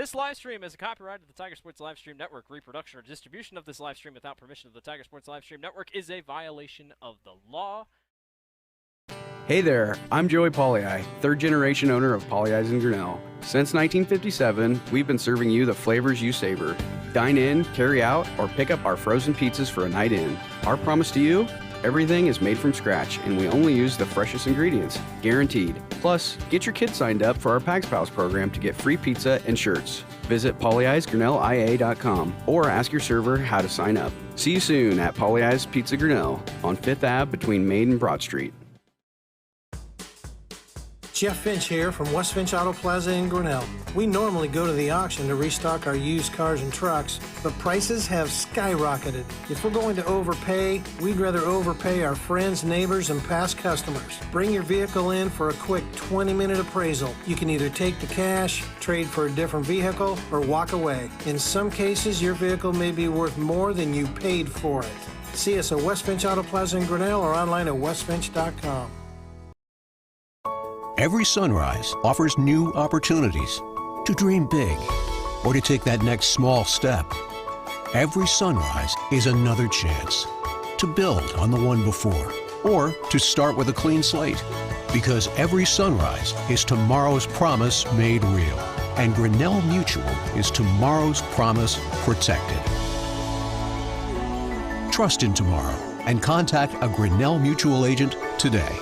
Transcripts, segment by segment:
This live stream is a copyright of the Tiger Sports Livestream Network. Reproduction or distribution of this live stream without permission of the Tiger Sports Livestream Network is a violation of the law. Hey there, I'm Joey Pollyi, third-generation owner of Pollyi's in Grinnell. Since 1957, we've been serving you the flavors you savor. Dine in, carry out, or pick up our frozen pizzas for a night in. Our promise to you? Everything is made from scratch, and we only use the freshest ingredients, guaranteed. Plus, get your kids signed up for our Pags Pals program to get free pizza and shirts. Visit PollyEyesGrinnellIA.com or ask your server how to sign up. See you soon at Pollyi's Pizza Grinnell on 5th Ave between Main and Broad Street. Jeff Finch here from West Finch Auto Plaza in Grinnell. We normally go to the auction to restock our used cars and trucks, but prices have skyrocketed. If we're going to overpay, we'd rather overpay our friends, neighbors, and past customers. Bring your vehicle in for a quick 20-minute appraisal. You can either take the cash, trade for a different vehicle, or walk away. In some cases, your vehicle may be worth more than you paid for it. See us at West Finch Auto Plaza in Grinnell or online at westfinch.com. Every sunrise offers new opportunities to dream big or to take that next small step. Every sunrise is another chance to build on the one before or to start with a clean slate, because every sunrise is tomorrow's promise made real, and Grinnell Mutual is tomorrow's promise protected. Trust in tomorrow and contact a Grinnell Mutual agent today.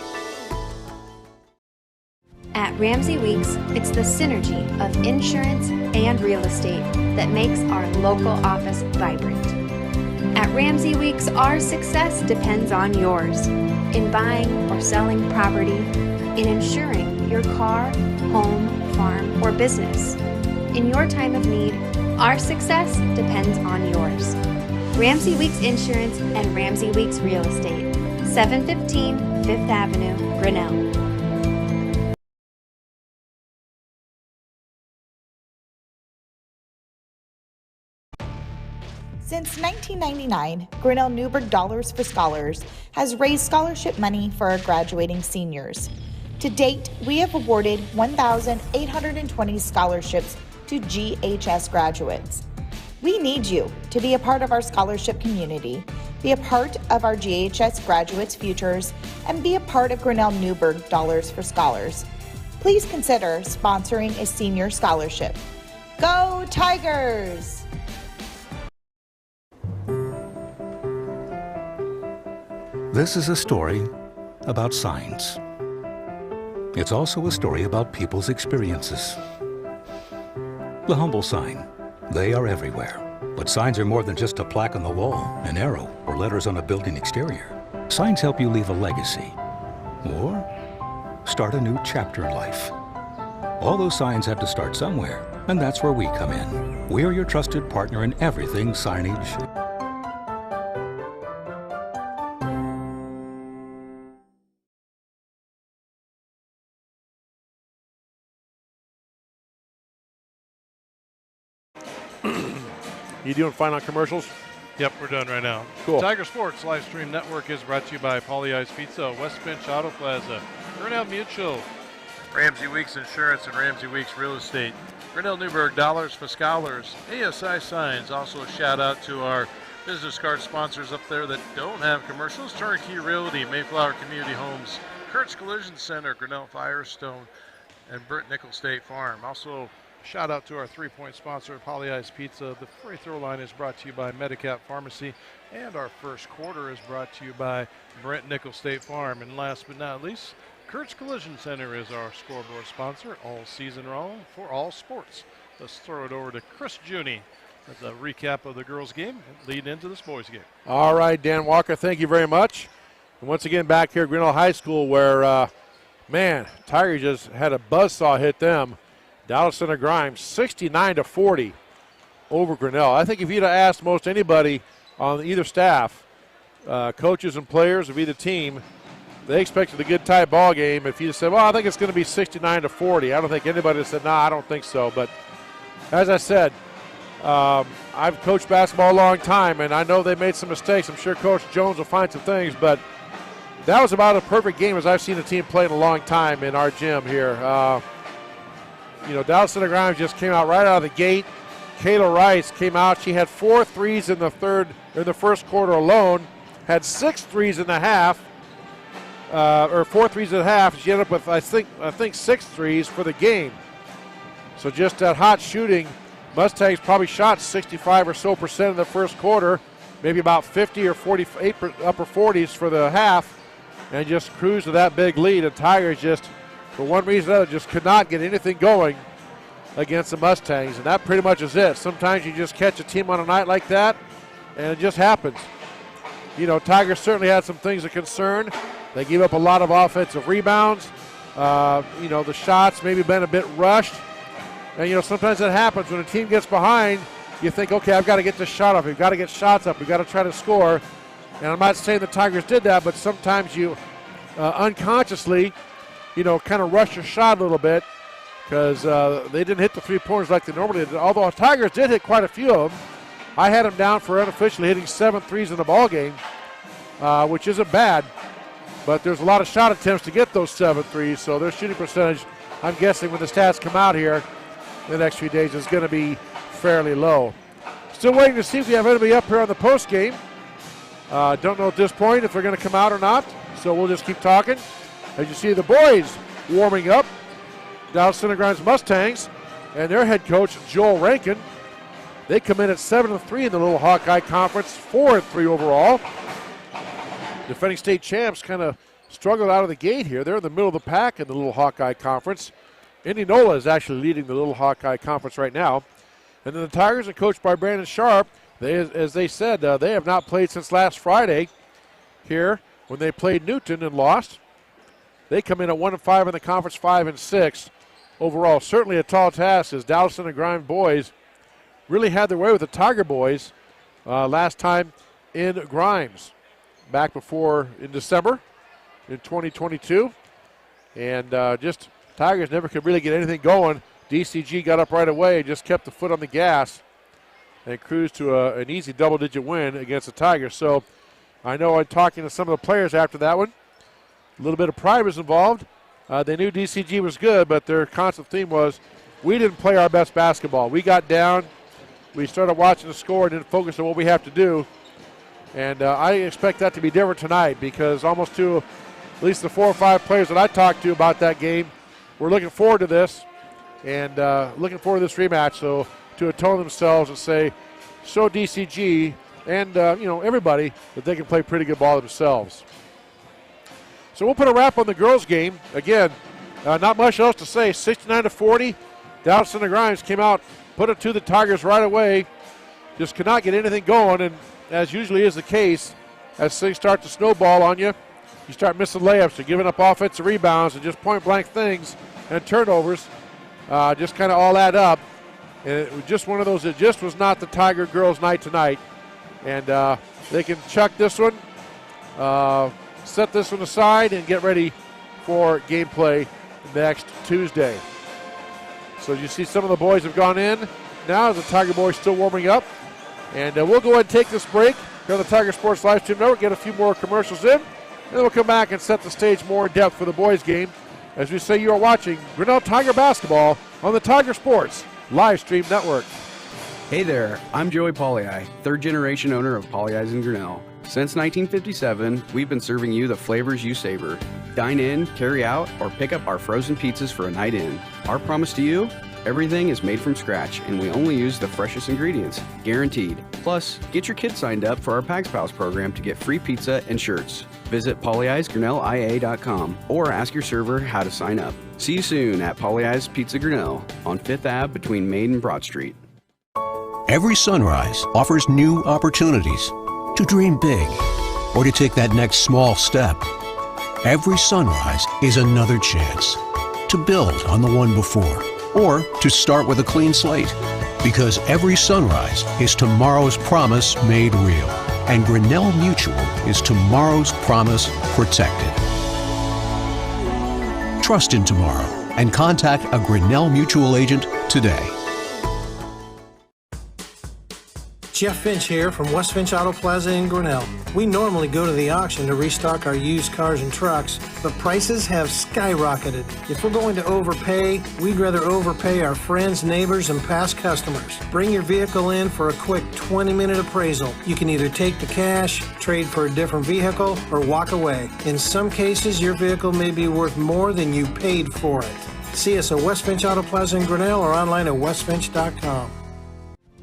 At Ramsey Weeks, it's the synergy of insurance and real estate that makes our local office vibrant. At Ramsey Weeks, our success depends on yours in buying or selling property, in insuring your car, home, farm, or business. In your time of need, our success depends on yours. Ramsey Weeks Insurance and Ramsey Weeks Real Estate, 715 5th Avenue, Grinnell. Since 1999, Grinnell Newburgh Dollars for Scholars has raised scholarship money for our graduating seniors. To date, we have awarded 1,820 scholarships to GHS graduates. We need you to be a part of our scholarship community, be a part of our GHS graduates' futures, and be a part of Grinnell Newburgh Dollars for Scholars. Please consider sponsoring a senior scholarship. Go Tigers! This is a story about signs. It's also a story about people's experiences. The humble sign. They are everywhere. But signs are more than just a plaque on the wall, an arrow, or letters on a building exterior. Signs help you leave a legacy or start a new chapter in life. All those signs have to start somewhere, and that's where we come in. We're your trusted partner in everything signage. You doing fine on commercials? Yep, we're done right now. Cool. Tiger Sports Livestream Network is brought to you by Pollyi's Pizza, West Finch Auto Plaza, Grinnell Mutual, Ramsey Weeks Insurance and Ramsey Weeks Real Estate, Grinnell Newburgh Dollars for Scholars, ASI Signs. Also a shout out to our business card sponsors up there that don't have commercials: Turnkey Realty, Mayflower Community Homes, Kurt's Collision Center, Grinnell Firestone, and Brent Nickel State Farm. Also, shout out to our three-point sponsor, Pollyi's Pizza. The free throw line is brought to you by Medicap Pharmacy, and our first quarter is brought to you by Brent Nickel State Farm. And last but not least, Kurt's Collision Center is our scoreboard sponsor all season long for all sports. Let's throw it over to Chris Juni with a recap of the girls' game and lead into this boys' game. All right, Dan Walker, thank you very much. And once again, back here at Grinnell High School where, Tiger just had a buzzsaw hit them. Dallas Center Grimes, 69-40 over Grinnell. I think if you'd have asked most anybody on either staff, coaches and players of either team, they expected a good tight ball game. If you said, well, I think it's going to be 69-40, I don't think anybody said, no, I don't think so. But as I said, I've coached basketball a long time, and I know they made some mistakes. I'm sure Coach Jones will find some things, but that was about a perfect game as I've seen a team play in a long time in our gym here. Dallas Center Grimes just came out right out of the gate. Kayla Rice came out. She had 4 threes in the first quarter alone. Had 6 threes in the half, or 4 threes at half. She ended up with I think 6 threes for the game. So just that hot shooting. Mustangs probably shot 65 or so % in the first quarter, maybe about 50 or 48 upper 40s for the half, and just cruised to that big lead. And Tigers just, for one reason or another, just could not get anything going against the Mustangs, and that pretty much is it. Sometimes you just catch a team on a night like that, and it just happens. Tigers certainly had some things of concern. They gave up a lot of offensive rebounds. The shots maybe been a bit rushed. And, sometimes that happens. When a team gets behind, you think, okay, I've got to get this shot up. We've got to get shots up. We've got to try to score. And I'm not saying the Tigers did that, but sometimes you unconsciously, kind of rush your shot a little bit because they didn't hit the 3-pointers like they normally did. Although Tigers did hit quite a few of them. I had them down for unofficially hitting 7 threes in the ball game, which isn't bad. But there's a lot of shot attempts to get those 7 threes, so their shooting percentage, I'm guessing when the stats come out here in the next few days, is going to be fairly low. Still waiting to see if we have anybody up here on the post game. Don't know at this point if they're going to come out or not, so we'll just keep talking. As you see the boys warming up, Dallas Center Grimes Mustangs, and their head coach, Joel Rankin. They come in at 7-3 in the Little Hawkeye Conference, 4-3 overall. Defending state champs kind of struggled out of the gate here. They're in the middle of the pack in the Little Hawkeye Conference. Indianola is actually leading the Little Hawkeye Conference right now. And then the Tigers are coached by Brandon Sharp. As they said, they have not played since last Friday here when they played Newton and lost. They come in at 1-5 in the conference, 5-6 overall. Certainly a tall task as Dallas and the Grimes boys really had their way with the Tiger boys last time in Grimes, back before in December in 2022. And just Tigers never could really get anything going. DCG got up right away and just kept the foot on the gas and cruised to an easy double-digit win against the Tigers. So I know I'm talking to some of the players after that one. A little bit of pride was involved. They knew DCG was good, but their constant theme was we didn't play our best basketball. We got down. We started watching the score and didn't focus on what we have to do. And I expect that to be different tonight because almost at least the 4 or 5 players that I talked to about that game were looking forward to this and looking forward to this rematch. So to atone themselves and say, show DCG and everybody that they can play pretty good ball themselves. So we'll put a wrap on the girls' game. Again, not much else to say. 69-40. Dallas and the Grimes came out, put it to the Tigers right away. Just could not get anything going. And as usually is the case, as things start to snowball on you, you start missing layups. You're giving up offensive rebounds and just point-blank things and turnovers. Just kind of all add up. And it was just one of those, it just was not the Tiger girls' night tonight. And they can chuck this one, set this one aside, and get ready for gameplay next Tuesday. So you see some of the boys have gone in now as the Tiger boys still warming up. And we'll go ahead and take this break here on the Tiger Sports Live Stream Network, get a few more commercials in, and then we'll come back and set the stage more in depth for the boys' game. As we say, you are watching Grinnell Tiger basketball on the Tiger Sports Live Stream Network. Hey there, I'm Joey Pollyi, third-generation owner of Pollyi's in Grinnell. Since 1957, we've been serving you the flavors you savor. Dine in, carry out, or pick up our frozen pizzas for a night in. Our promise to you? Everything is made from scratch, and we only use the freshest ingredients, guaranteed. Plus, get your kids signed up for our Pags Pals program to get free pizza and shirts. Visit pollyi'sgrinnellia.com or ask your server how to sign up. See you soon at Pollyi's Pizza Grinnell on 5th Ave between Main and Broad Street. Every sunrise offers new opportunities to dream big or to take that next small step. Every sunrise is another chance to build on the one before or to start with a clean slate, because every sunrise is tomorrow's promise made real, and Grinnell Mutual is tomorrow's promise protected. Trust in tomorrow and contact a Grinnell Mutual agent today. Jeff Finch here from West Finch Auto Plaza in Grinnell. We normally go to the auction to restock our used cars and trucks, but prices have skyrocketed. If we're going to overpay, we'd rather overpay our friends, neighbors, and past customers. Bring your vehicle in for a quick 20-minute appraisal. You can either take the cash, trade for a different vehicle, or walk away. In some cases, your vehicle may be worth more than you paid for it. See us at West Finch Auto Plaza in Grinnell or online at westfinch.com.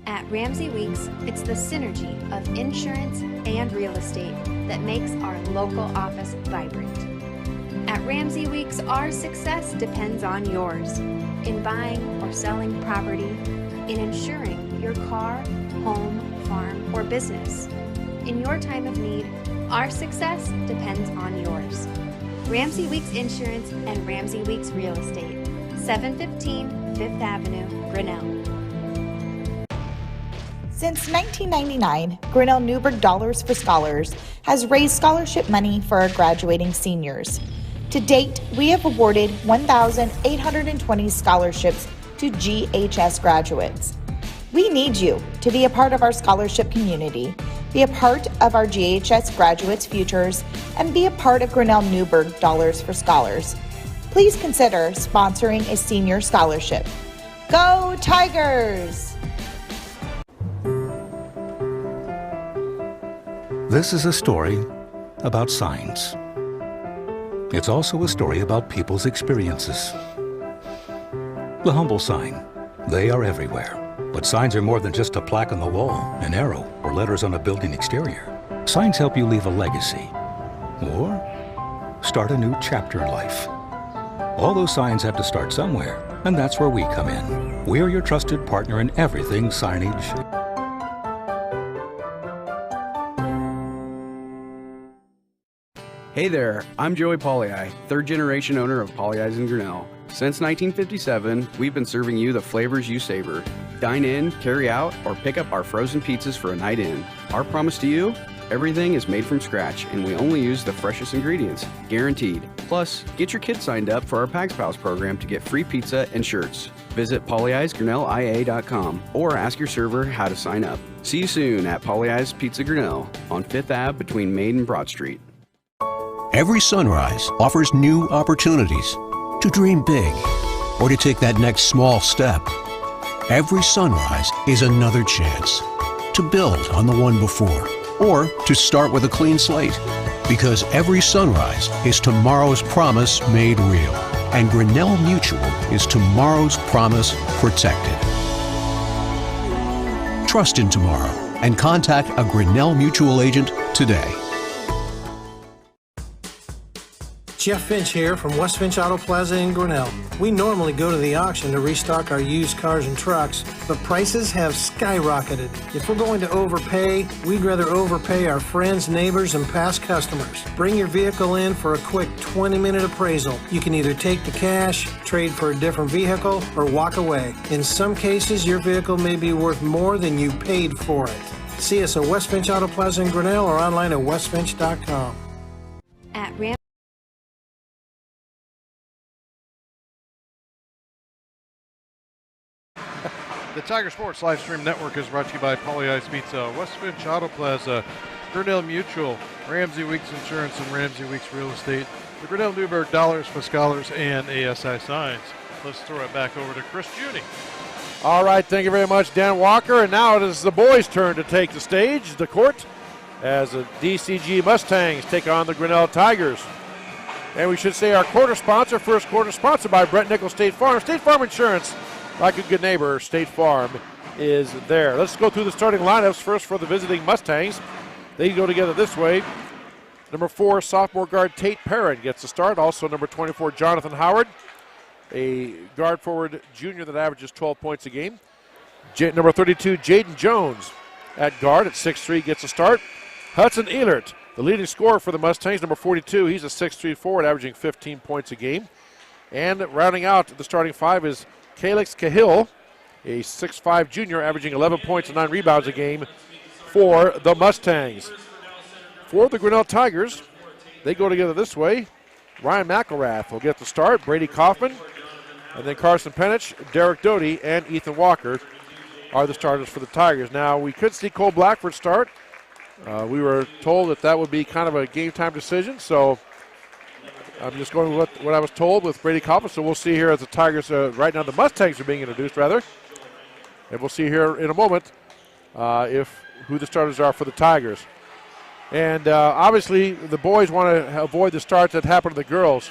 At Ramsey Weeks, it's the synergy of insurance and real estate that makes our local office vibrant. At Ramsey Weeks, our success depends on yours in buying or selling property, in insuring your car, home, farm, or business. In your time of need, our success depends on yours. Ramsey Weeks Insurance and Ramsey Weeks Real Estate, 715 Fifth Avenue, Grinnell. Since 1999, Grinnell Newburgh Dollars for Scholars has raised scholarship money for our graduating seniors. To date, we have awarded 1,820 scholarships to GHS graduates. We need you to be a part of our scholarship community, be a part of our GHS graduates' futures, and be a part of Grinnell Newburgh Dollars for Scholars. Please consider sponsoring a senior scholarship. Go Tigers! This is a story about signs. It's also a story about people's experiences. The humble sign. They are everywhere. But signs are more than just a plaque on the wall, an arrow, or letters on a building exterior. Signs help you leave a legacy or start a new chapter in life. All those signs have to start somewhere, and that's where we come in. We're your trusted partner in everything signage. Hey there, I'm Joey Pollyi, third generation owner of Pollyi's in Grinnell. Since 1957, we've been serving you the flavors you savor. Dine in, carry out, or pick up our frozen pizzas for a night in. Our promise to you? Everything is made from scratch, and we only use the freshest ingredients, guaranteed. Plus, get your kids signed up for our Pags Pals program to get free pizza and shirts. Visit pollyi'sgrinnellia.com or ask your server how to sign up. See you soon at Pollyi's Pizza Grinnell on 5th Ave between Main and Broad Street. Every sunrise offers new opportunities to dream big or to take that next small step. Every sunrise is another chance to build on the one before or to start with a clean slate, because every sunrise is tomorrow's promise made real, and Grinnell Mutual is tomorrow's promise protected. Trust in tomorrow and contact a Grinnell Mutual agent today. Jeff Finch here from West Finch Auto Plaza in Grinnell. We normally go to the auction to restock our used cars and trucks, but prices have skyrocketed. If we're going to overpay, we'd rather overpay our friends, neighbors, and past customers. Bring your vehicle in for a quick 20-minute appraisal. You can either take the cash, trade for a different vehicle, or walk away. In some cases, your vehicle may be worth more than you paid for it. See us at West Finch Auto Plaza in Grinnell or online at westfinch.com. At Ram The Tiger Sports Live Stream Network is brought to you by Pollyi's Pizza, West Finch Auto Plaza, Grinnell Mutual, Ramsey Weeks Insurance and Ramsey Weeks Real Estate, the Grinnell Newburgh Dollars for Scholars, and ASI Signs. Let's throw it back over to Chris Judy. All right, thank you very much, Dan Walker. And now it is the boys' turn to take the stage, the court, as the DCG Mustangs take on the Grinnell Tigers. And we should say our quarter sponsor, first quarter sponsored by Brett Nichols State Farm. State Farm Insurance, like a good neighbor, State Farm is there. Let's go through the starting lineups first for the visiting Mustangs. They go together this way. Number 4, sophomore guard Tate Parrott gets the start. Also number 24, Jonathan Howard, a guard forward junior that averages 12 points a game. Number 32, Jaden Jones at guard at 6'3", gets a start. Hudson Ehlert, the leading scorer for the Mustangs, number 42. He's a 6'3" forward, averaging 15 points a game. And rounding out the starting five is Calix Cahill, a 6'5" junior, averaging 11 points and 9 rebounds a game for the Mustangs. For the Grinnell Tigers, they go together this way. Ryan McElrath will get the start. Brady Kaufman, and then Carson Penich, Derek Doty, and Ethan Walker are the starters for the Tigers. Now, we could see Cole Blackford start. We were told that would be kind of a game-time decision, so I'm just going with what I was told with Brady Kaufman. So we'll see here as the Tigers, right now the Mustangs are being introduced, rather. And we'll see here in a moment who the starters are for the Tigers. And obviously the boys want to avoid the starts that happened to the girls.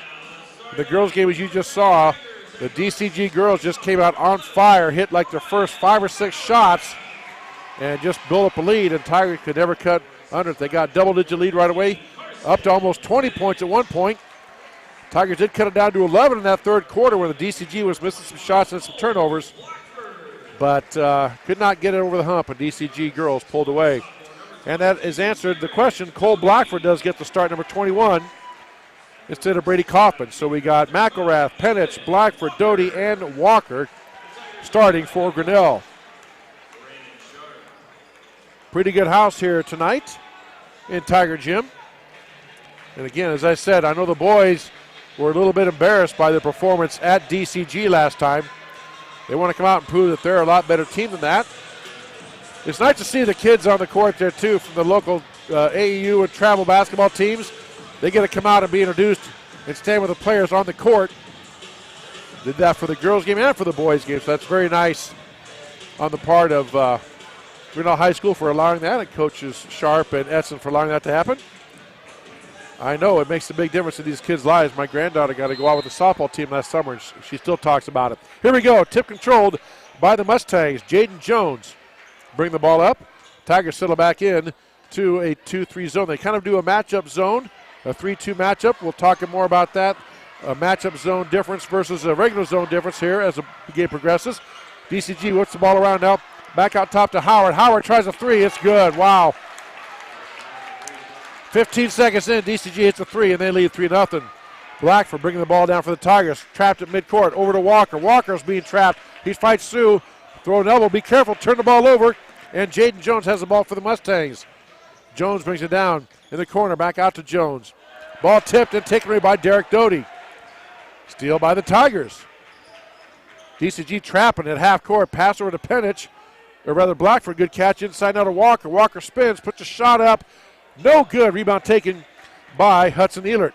The girls game, as you just saw, the DCG girls just came out on fire, hit like their first 5 or 6 shots, and just built up a lead, and Tigers could never cut under it. They got double-digit lead right away, up to almost 20 points at one point. Tigers did cut it down to 11 in that third quarter where the DCG was missing some shots and some turnovers, but could not get it over the hump, and DCG girls pulled away. And that is answered the question. Cole Blackford does get the start, number 21, instead of Brady Kaufman. So we got McElrath, Penich, Blackford, Doty, and Walker starting for Grinnell. Pretty good house here tonight in Tiger Gym. And again, as I said, I know the boys were a little bit embarrassed by their performance at DCG last time. They want to come out and prove that they're a lot better team than that. It's nice to see the kids on the court there, too, from the local AEU and travel basketball teams. They get to come out and be introduced and stand with the players on the court. Did that for the girls' game and for the boys' game, so that's very nice on the part of Grinnell High School for allowing that, and coaches Sharp and Edson for allowing that to happen. I know it makes a big difference in these kids' lives. My granddaughter got to go out with the softball team last summer, and she still talks about it. Here we go, tip controlled by the Mustangs. Jaden Jones bring the ball up. Tigers settle back in to a 2-3 zone. They kind of do a matchup zone, a 3-2 matchup. We'll talk more about that, a matchup zone difference versus a regular zone difference here as the game progresses. DCG whips the ball around now. Back out top to Howard. Howard tries a three. It's good. Wow. 15 seconds in, DCG hits a three, and they lead 3-0. Blackford bringing the ball down for the Tigers. Trapped at midcourt. Over to Walker. Walker's being trapped. He fights Sue. Throw an elbow. Be careful. Turn the ball over. And Jaden Jones has the ball for the Mustangs. Jones brings it down in the corner. Back out to Jones. Ball tipped and taken away by Derek Doty. Steal by the Tigers. DCG trapping at half court. Pass over to Penich. Or rather Blackford. Good catch inside now to Walker. Walker spins. Puts a shot up. No good. Rebound taken by Hudson Ehlert.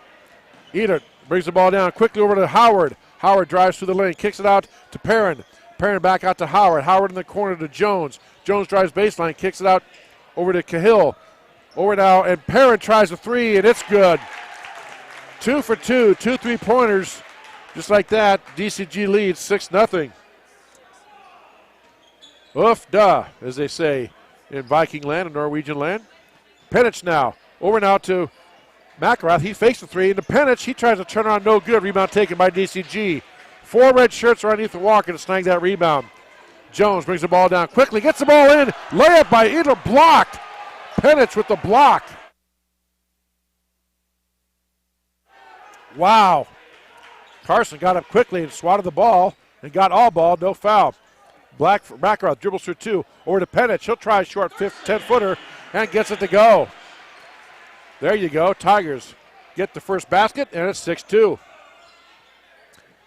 Ehlert brings the ball down quickly over to Howard. Howard drives through the lane. Kicks it out to Perrin. Perrin back out to Howard. Howard in the corner to Jones. Jones drives baseline. Kicks it out over to Cahill. Over now, and Perrin tries a three, and it's good. 2 for 2. 2 3-pointers. Just like that, DCG leads 6-0. Oof da, as they say in Viking land and Norwegian land. Penich now. Over now to McElrath. He fakes the three. And to Penich, he tries to turn around, no good. Rebound taken by DCG. 4 red shirts are underneath the Walker to snag that rebound. Jones brings the ball down quickly, gets the ball in. Layup by Ehlert, blocked. Penich with the block. Wow. Carson got up quickly and swatted the ball and got all ball, no foul. McElrath dribbles through 2. Over to Penich. He'll try a short 10-footer and gets it to go. There you go. Tigers get the first basket, and it's 6-2.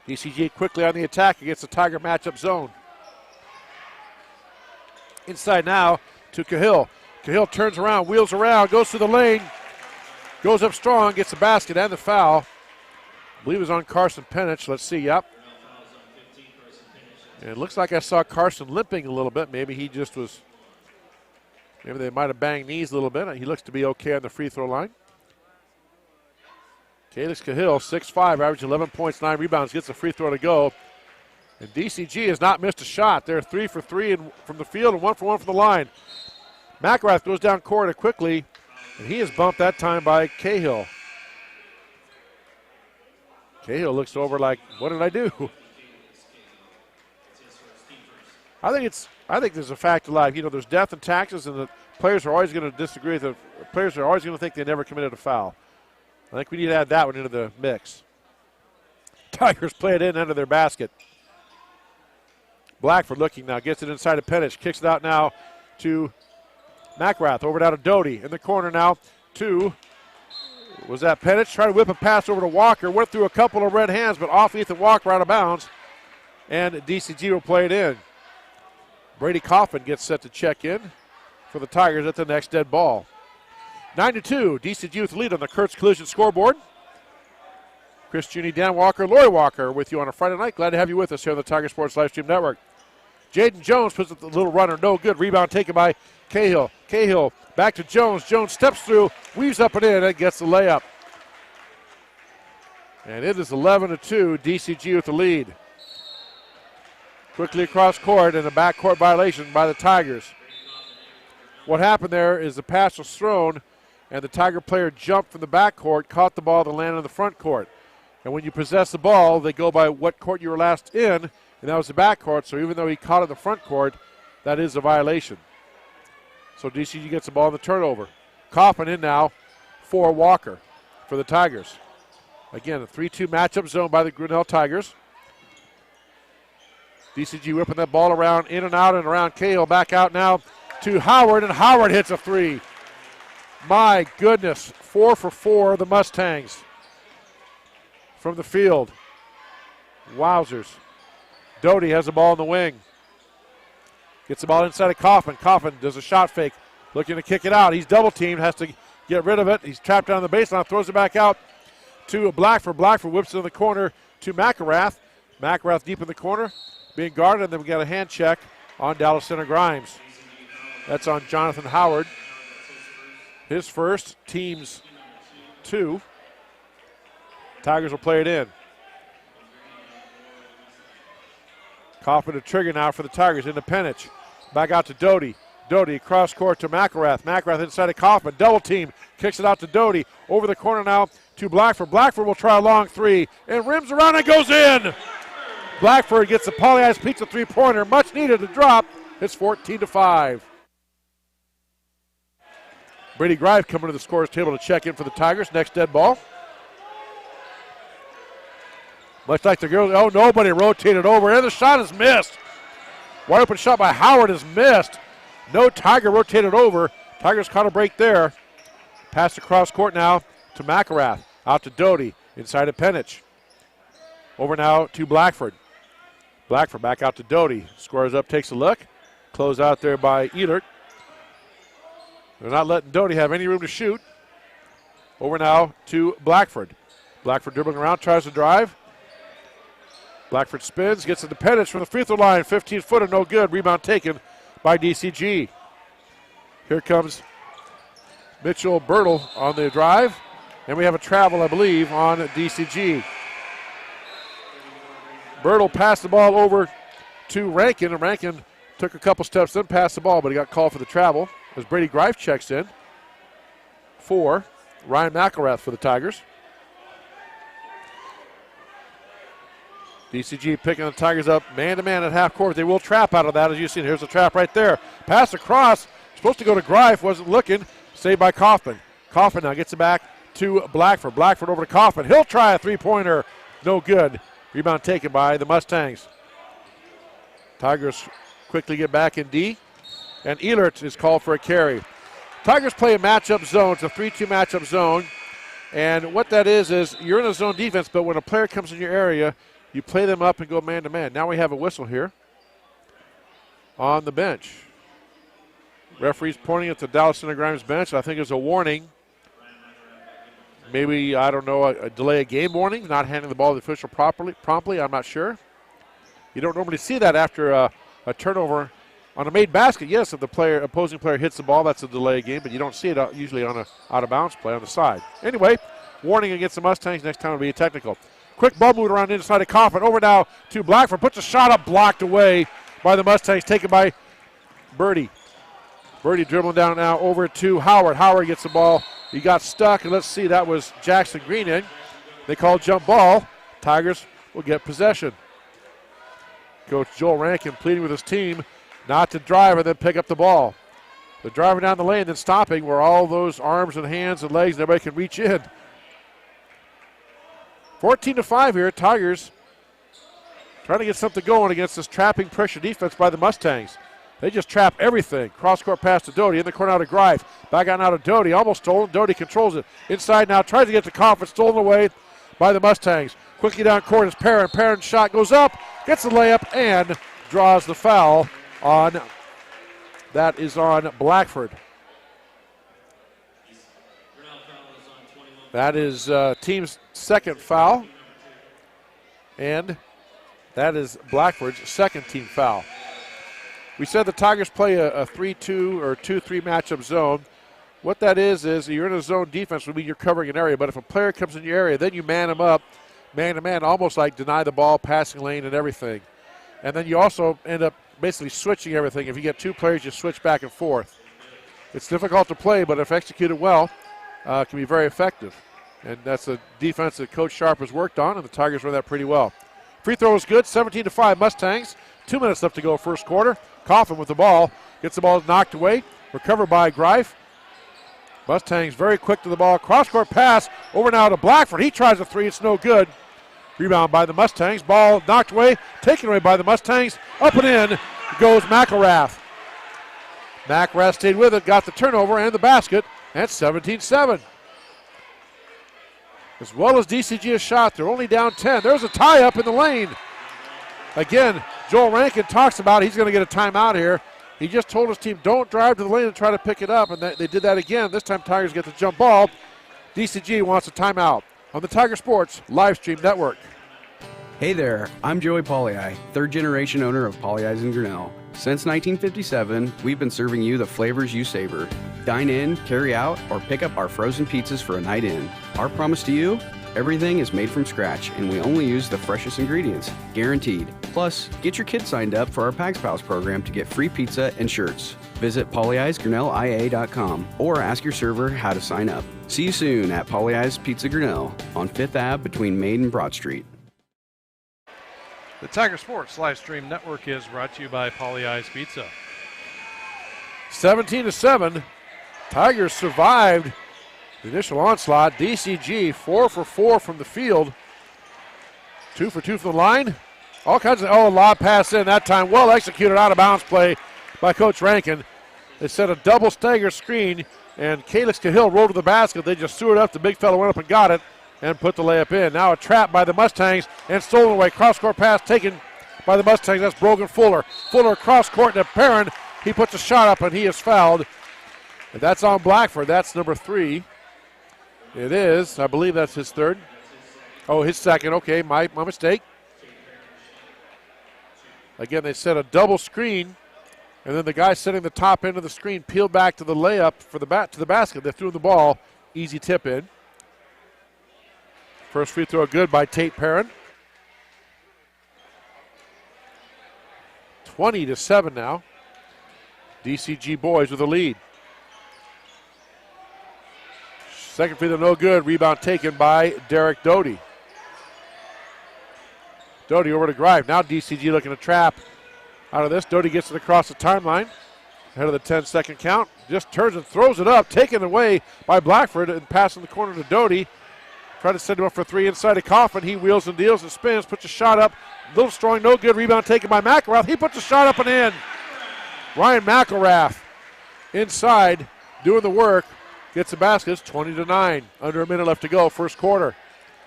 DCG quickly on the attack against the Tiger matchup zone. Inside now to Cahill. Cahill turns around, wheels around, goes through the lane, goes up strong, gets the basket and the foul. I believe it was on Carson Penich. Let's see, yep. And it looks like I saw Carson limping a little bit. Maybe he just was, maybe they might have banged knees a little bit. He looks to be okay on the free throw line. Calix Cahill, 6'5", average 11 points, 9 rebounds, gets a free throw to go. And DCG has not missed a shot. They're 3 for 3 from the field and 1 for 1 from the line. McElrath goes down court quickly, and he is bumped that time by Cahill. Cahill looks over like, what did I do? I think there's a fact of life. You know, there's death and taxes, and the players are always going to disagree. The players are always going to think they never committed a foul. I think we need to add that one into the mix. Tigers play it in under their basket. Blackford looking now, gets it inside of Penich, kicks it out now to McElrath, over down to Doty. In the corner now to, was that Penich? Trying to whip a pass over to Walker, went through a couple of red hands, but off Ethan Walker out of bounds. And DCG will play it in. Brady Coffin gets set to check in for the Tigers at the next dead ball. 9-2, DCG Youth lead on the Kurtz Collision scoreboard. Chris Juni, Dan Walker, Lori Walker with you on a Friday night. Glad to have you with us here on the Tiger Sports Livestream Network. Jaden Jones puts up the little runner, no good. Rebound taken by Cahill. Cahill back to Jones. Jones steps through, weaves up and in, and gets the layup. And it is 11-2, DCG with the lead. Quickly across court and a backcourt violation by the Tigers. What happened there is the pass was thrown and the Tiger player jumped from the backcourt, caught the ball, and landed in the front court. And when you possess the ball, they go by what court you were last in, and that was the backcourt. So even though he caught it in the front court, that is a violation. So DCG gets the ball in the turnover. Coffin in now for Walker for the Tigers. Again, a 3-2 matchup zone by the Grinnell Tigers. DCG whipping that ball around, in and out and around Cahill. Back out now to Howard, and Howard hits a three. My goodness, 4 for 4, the Mustangs from the field. Wowzers. Doty has the ball in the wing. Gets the ball inside of Coffin. Coffin does a shot fake, looking to kick it out. He's double teamed, has to get rid of it. He's trapped down the baseline, throws it back out to Blackford. Blackford whips it in the corner to McElrath. McElrath deep in the corner, being guarded, and then we got a hand check on Dallas Center Grimes. That's on Jonathan Howard. His first, team's 2. Tigers will play it in. Coffin to trigger now for the Tigers into Penich. Back out to Doty. Doty cross court to McElrath. McElrath inside of Coffin. Double team. Kicks it out to Doty. Over the corner now to Blackford. Blackford will try a long 3 and rims around and goes in. Blackford gets the Poly Ice Pizza 3-pointer. Much needed to drop. It's 14-5. Brady Grive coming to the scorer's table to check in for the Tigers. Next dead ball. Much like the girls. Oh, nobody rotated over, and the shot is missed. Wide open shot by Howard is missed. No Tiger rotated over. Tigers caught a break there. Pass across court now to McElrath. Out to Doty. Inside to Penich. Over now to Blackford. Blackford back out to Doty. Squares up, takes a look. Close out there by Elert. They're not letting Doty have any room to shoot. Over now to Blackford. Blackford dribbling around, tries to drive. Blackford spins, gets into Penich from the free throw line. 15-footer, no good. Rebound taken by DCG. Here comes Mitchell Bertle on the drive. And we have a travel, I believe, on DCG. Bertle passed the ball over to Rankin, and Rankin took a couple steps, then passed the ball, but he got called for the travel as Brady Greif checks in for Ryan McElrath for the Tigers. DCG picking the Tigers up man-to-man at half court. They will trap out of that, as you've seen. Here's the trap right there. Pass across. Supposed to go to Greif. Wasn't looking. Saved by Coffin. Coffin now gets it back to Blackford. Blackford over to Coffin. He'll try a three-pointer. No good. Rebound taken by the Mustangs. Tigers quickly get back in D. And Elert is called for a carry. Tigers play a matchup zone. It's a 3-2 matchup zone. And what that is you're in a zone defense, but when a player comes in your area, you play them up and go man-to-man. Now we have a whistle here on the bench. Referee's pointing at the Dallas Center Grimes bench. I think it's a warning. Maybe, I don't know, a delay of game warning, not handing the ball to the official promptly. I'm not sure. You don't normally see that after a turnover on a made basket. Yes, if the opposing player hits the ball, that's a delay of game, but you don't see it usually on a out-of-bounds play on the side. Anyway, warning against the Mustangs. Next time will be a technical. Quick ball move around inside of Coffin. Over now to Blackford. Puts a shot up, blocked away by the Mustangs. Taken by Birdie. Birdie dribbling down now over to Howard. Howard gets the ball. He got stuck, and let's see, that was Jackson Greening. They call jump ball. Tigers will get possession. Coach Joel Rankin pleading with his team not to drive and then pick up the ball. They're driving down the lane, then stopping where all those arms and hands and legs and everybody can reach in. 14-5 here. Tigers trying to get something going against this trapping pressure defense by the Mustangs. They just trap everything. Cross-court pass to Doty. In the corner out to Greif. Back out now to Doty. Almost stolen. Doty controls it. Inside now. Tries to get to Coffin. Stolen away by the Mustangs. Quickly down court is Perrin. Perrin's shot goes up. Gets the layup and draws the foul That is on Blackford. That is team's second foul. And that is Blackford's second team foul. We said the Tigers play a 3-2 or 2-3 matchup zone. What that is you're in a zone defense, would mean you're covering an area. But if a player comes in your area, then you man them up, man to man, almost like deny the ball, passing lane, and everything. And then you also end up basically switching everything. If you get two players, you switch back and forth. It's difficult to play, but if executed well, can be very effective. And that's a defense that Coach Sharp has worked on, and the Tigers run that pretty well. Free throw is good, 17-5 Mustangs. 2 minutes left to go first quarter. Coffin with the ball. Gets the ball knocked away. Recovered by Greif. Mustangs very quick to the ball. Cross-court pass over now to Blackford. He tries a three. It's no good. Rebound by the Mustangs. Ball knocked away. Taken away by the Mustangs. Up and in goes McElrath. McElrath stayed with it. Got the turnover and the basket. And 17-7. As well as DCG has shot, they're only down 10. There's a tie-up in the lane. Again, Joel Rankin talks about he's going to get a timeout here. He just told his team, don't drive to the lane and try to pick it up, and they did that again. This time Tigers get the jump ball. DCG wants a timeout on the Tiger Sports Live Stream Network. Hey there, I'm Joey Pollyi, third generation owner of Pollyi's in Grinnell. Since 1957, we've been serving you the flavors you savor. Dine in, carry out, or pick up our frozen pizzas for a night in. Our promise to you? Everything is made from scratch, and we only use the freshest ingredients, guaranteed. Plus, get your kids signed up for our Pags Pals program to get free pizza and shirts. Visit pollyi'sgrinnellia.com or ask your server how to sign up. See you soon at Pollyi's Pizza Grinnell on 5th Ave between Maid and Broad Street. The Tiger Sports Live Stream Network is brought to you by Pollyi's Pizza. 17-7. Tigers survived the initial onslaught. DCG 4 for 4 from the field. 2 for 2 from the line. All kinds of, lob pass in that time. Well executed out of bounds play by Coach Rankin. They set a double stagger screen, and Calix Cahill rolled to the basket. They just threw it up. The big fella went up and got it and put the layup in. Now a trap by the Mustangs and stolen away. Cross-court pass taken by the Mustangs. That's Brogan Fuller. Fuller cross-court to Perrin. He puts a shot up and he is fouled. And that's on Blackford. That's number 3. It is. I believe that's his third. Oh, his second. Okay, my mistake. Again, they set a double screen, and then the guy sitting the top end of the screen peeled back to the layup for the to the basket. They threw the ball. Easy tip in. First free throw good by Tate Perrin. 20-7 now. DCG boys with a lead. Second free throw no good. Rebound taken by Derek Doty. Doty over to Grive. Now DCG looking to trap out of this. Doty gets it across the timeline. Ahead of the 10-second count. Just turns and throws it up. Taken away by Blackford and passing the corner to Doty. Trying to send him up for 3 inside of Coffin. He wheels and deals and spins. Puts a shot up. A little strong, no good. Rebound taken by McElrath. He puts a shot up and in. Ryan McElrath inside doing the work. Gets the basket. It's 20-9. Under a minute left to go. First quarter.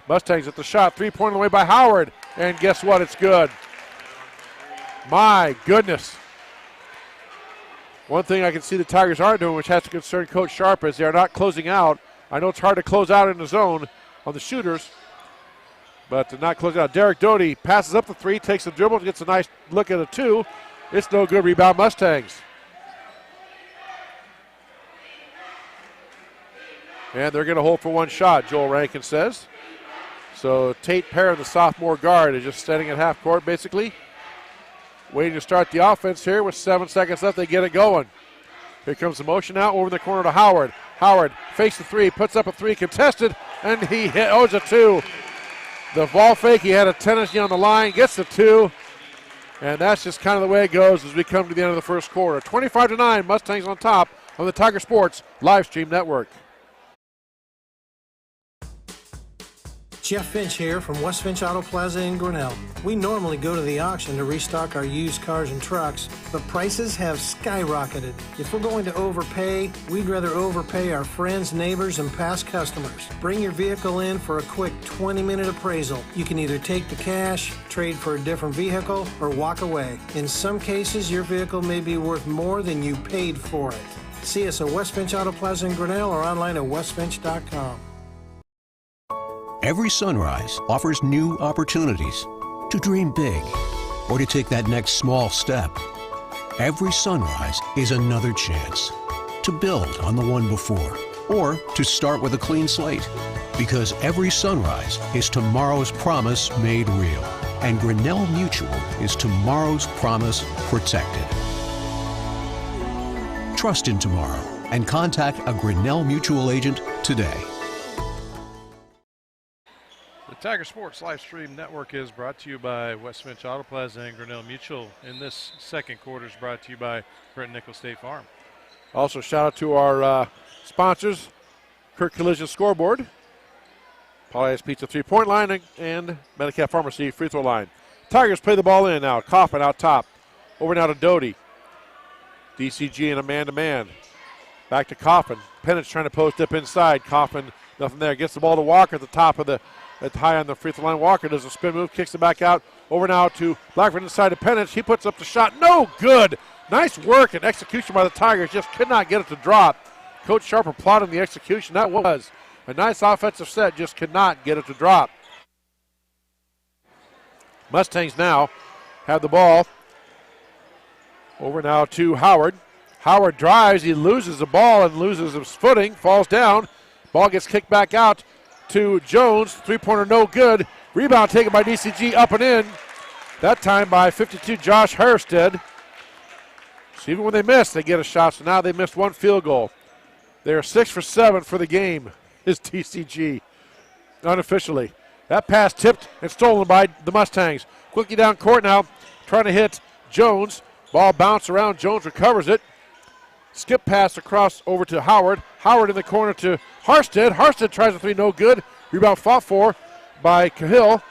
Mustangs at the shot. 3-point away by Howard. And guess what? It's good. My goodness. One thing I can see the Tigers aren't doing, which has to concern Coach Sharp, is they are not closing out. I know it's hard to close out in the zone on the shooters, but to not close out. Derek Doty passes up the 3, takes the dribble, gets a nice look at a 2. It's no good. Rebound Mustangs. And they're going to hold for one shot, Joel Rankin says. So Tate Perrin, the sophomore guard, is just standing at half court basically, waiting to start the offense here with 7 seconds left. They get it going. Here comes the motion out over in the corner to Howard. Howard fakes the 3, puts up a 3, contested, and he hit. Oh, it's a 2. The ball fake, he had a tennis on the line, gets the 2. And that's just kind of the way it goes as we come to the end of the first quarter. 25-9, Mustangs on top on the Tiger Sports Live Stream Network. Jeff Finch here from West Finch Auto Plaza in Grinnell. We normally go to the auction to restock our used cars and trucks, but prices have skyrocketed. If we're going to overpay, we'd rather overpay our friends, neighbors, and past customers. Bring your vehicle in for a quick 20-minute appraisal. You can either take the cash, trade for a different vehicle, or walk away. In some cases, your vehicle may be worth more than you paid for it. See us at West Finch Auto Plaza in Grinnell or online at westfinch.com. Every sunrise offers new opportunities to dream big or to take that next small step. Every sunrise is another chance to build on the one before or to start with a clean slate. Because every sunrise is tomorrow's promise made real. And Grinnell Mutual is tomorrow's promise protected. Trust in tomorrow and contact a Grinnell Mutual agent today. The Tiger Sports Live Stream Network is brought to you by West Finch Auto Plaza and Grinnell Mutual. In this second quarter is brought to you by Brent Nickel State Farm. Also, shout out to our sponsors, Kirk Collision Scoreboard, Polly's Pizza 3-point line, and Medicap Pharmacy free throw line. Tigers play the ball in now. Coffin out top. Over now to Doty. DCG in a man-to-man. Back to Coffin. Pennant trying to post up inside. Coffin, nothing there. Gets the ball to Walker at the top of the, high on the free throw line. Walker does a spin move, kicks it back out. Over now to Blackford inside to Pennant. He puts up the shot. No good. Nice work and execution by the Tigers. Just could not get it to drop. Coach Sharp applauding the execution. That was a nice offensive set. Just could not get it to drop. Mustangs now have the ball. Over now to Howard. Howard drives. He loses the ball and loses his footing. Falls down. Ball gets kicked back out to Jones. Three-pointer no good. Rebound taken by DCG up and in. That time by 52 Josh Herstead. So even when they miss, they get a shot. So now they missed one field goal. They are 6 for 7 for the game, is DCG, unofficially. That pass tipped and stolen by the Mustangs. Quickly down court now, trying to hit Jones. Ball bounced around. Jones recovers it. Skip pass across over to Howard. Howard in the corner to Harstead. Harstead tries a three, no good. Rebound fought for by Cahill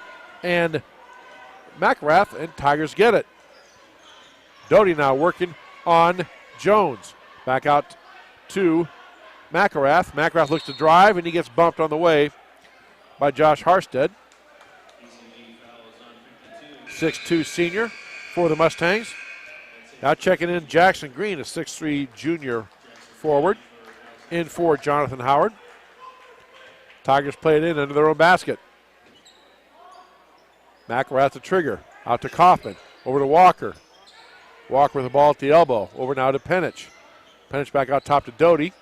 and McRath, and Tigers get it. Doty now working on Jones. Back out to McElrath. McElrath looks to drive, and he gets bumped on the way by Josh Harstead. 6'2" senior for the Mustangs. Now checking in Jackson Green, a 6'3" junior forward. In for Jonathan Howard. Tigers play it in under their own basket. McElrath the trigger. Out to Kaufman. Over to Walker. Walker with the ball at the elbow. Over now to Penich. Penich back out top to Doty.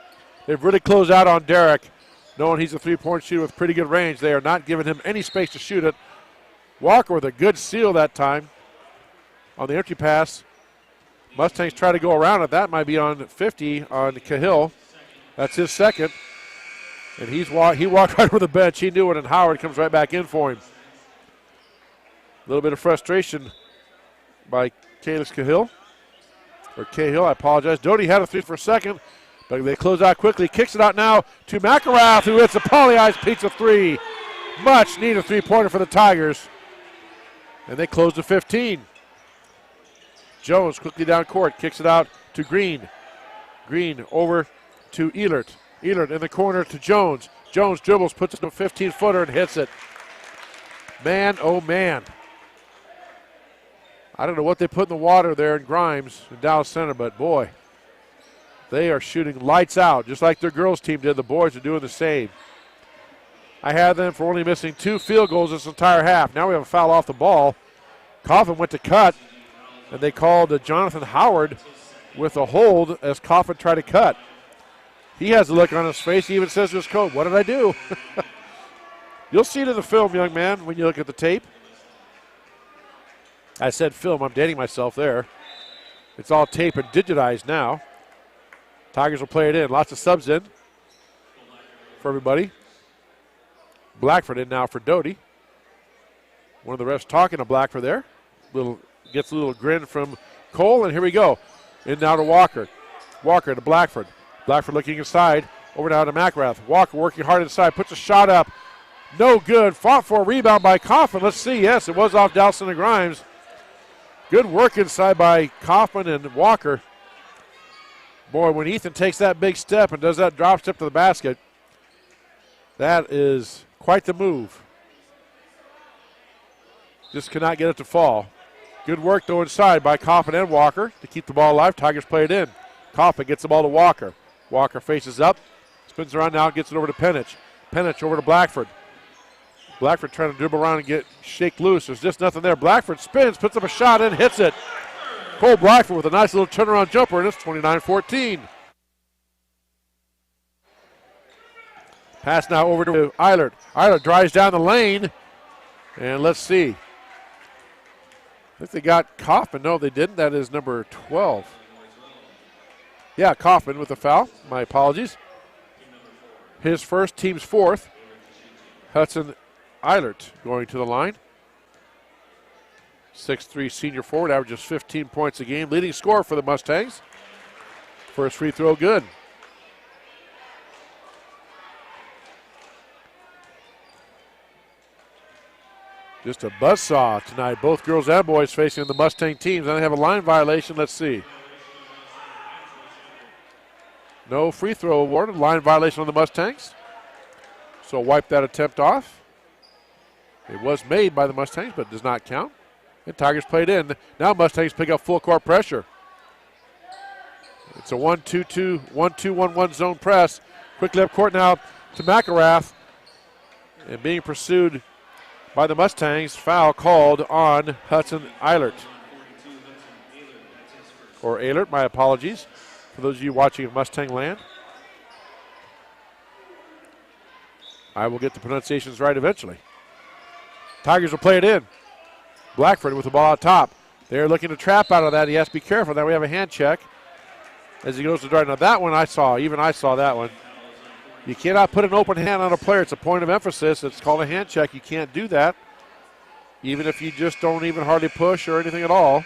They've really closed out on Derek, knowing he's a three-point shooter with pretty good range. They are not giving him any space to shoot it. Walker with a good steal that time on the empty pass. Mustangs try to go around it. That might be on 50 on Cahill. That's his second. And he walked right over the bench. He knew it, and Howard comes right back in for him. A little bit of frustration by Kalis Cahill. Or Cahill, I apologize. Doty had a three for a second, but they close out quickly. Kicks it out now to McElrath, who hits a Poly-Ice Pizza three. Much needed three-pointer for the Tigers. And they close to 15. Jones quickly down court, kicks it out to Green. Green over to Ehlert. Ehlert in the corner to Jones. Jones dribbles, puts it to a 15-footer and hits it. Man, oh man. I don't know what they put in the water there in Grimes in Dallas Center, but boy, they are shooting lights out, just like their girls team did. The boys are doing the same. I had them for only missing 2 field goals this entire half. Now we have a foul off the ball. Coffin went to cut, and they called Jonathan Howard with a hold as Coffin tried to cut. He has a look on his face. He even says to his coach, "What did I do?" You'll see it in the film, young man, when you look at the tape. I said film. I'm dating myself there. It's all tape and digitized now. Tigers will play it in. Lots of subs in for everybody. Blackford in now for Doty. One of the refs talking to Blackford there. Gets a little grin from Cole, and here we go. In now to Walker. Walker to Blackford. Blackford looking inside. Over now to McElrath. Walker working hard inside. Puts a shot up. No good. Fought for a rebound by Kaufman. Let's see. Yes, it was off Dallison and Grimes. Good work inside by Kaufman and Walker. Boy, when Ethan takes that big step and does that drop step to the basket, that is quite the move. Just cannot get it to fall. Good work, though, inside by Kaufman and Walker to keep the ball alive. Tigers play it in. Kaufman gets the ball to Walker. Walker faces up, spins around now, gets it over to Penich. Penich over to Blackford. Blackford trying to dribble around and shake loose. There's just nothing there. Blackford spins, puts up a shot in, hits it. Cole Blackford with a nice little turnaround jumper, and it's 29-14. Pass now over to Eilert. Eilert drives down the lane, and let's see. I think they got Kaufman. No, they didn't. That is number 12. Yeah, Kaufman with the foul. My apologies. His first, team's fourth. Hudson Eilert going to the line. 6'3" senior forward, averages 15 points a game. Leading scorer for the Mustangs. First free throw good. Just a buzzsaw tonight. Both girls and boys facing the Mustang teams. And they have a line violation. Let's see. No free throw awarded. Line violation on the Mustangs. So wipe that attempt off. It was made by the Mustangs, but does not count. And Tigers played in. Now Mustangs pick up full court pressure. It's a 1-2-2, 1-2-1-1 zone press. Quickly up court now to McElrath. And being pursued by the Mustangs. Foul called on Hudson Eilert. Or Eilert, my apologies. For those of you watching in Mustang land. I will get the pronunciations right eventually. Tigers will play it in. Blackford with the ball out top. They're looking to trap out of that. He has to be careful. Now we have a hand check as he goes to drive. Now that one I saw. Even I saw that one. You cannot put an open hand on a player. It's a point of emphasis. It's called a hand check. You can't do that. Even if you just don't even hardly push or anything at all.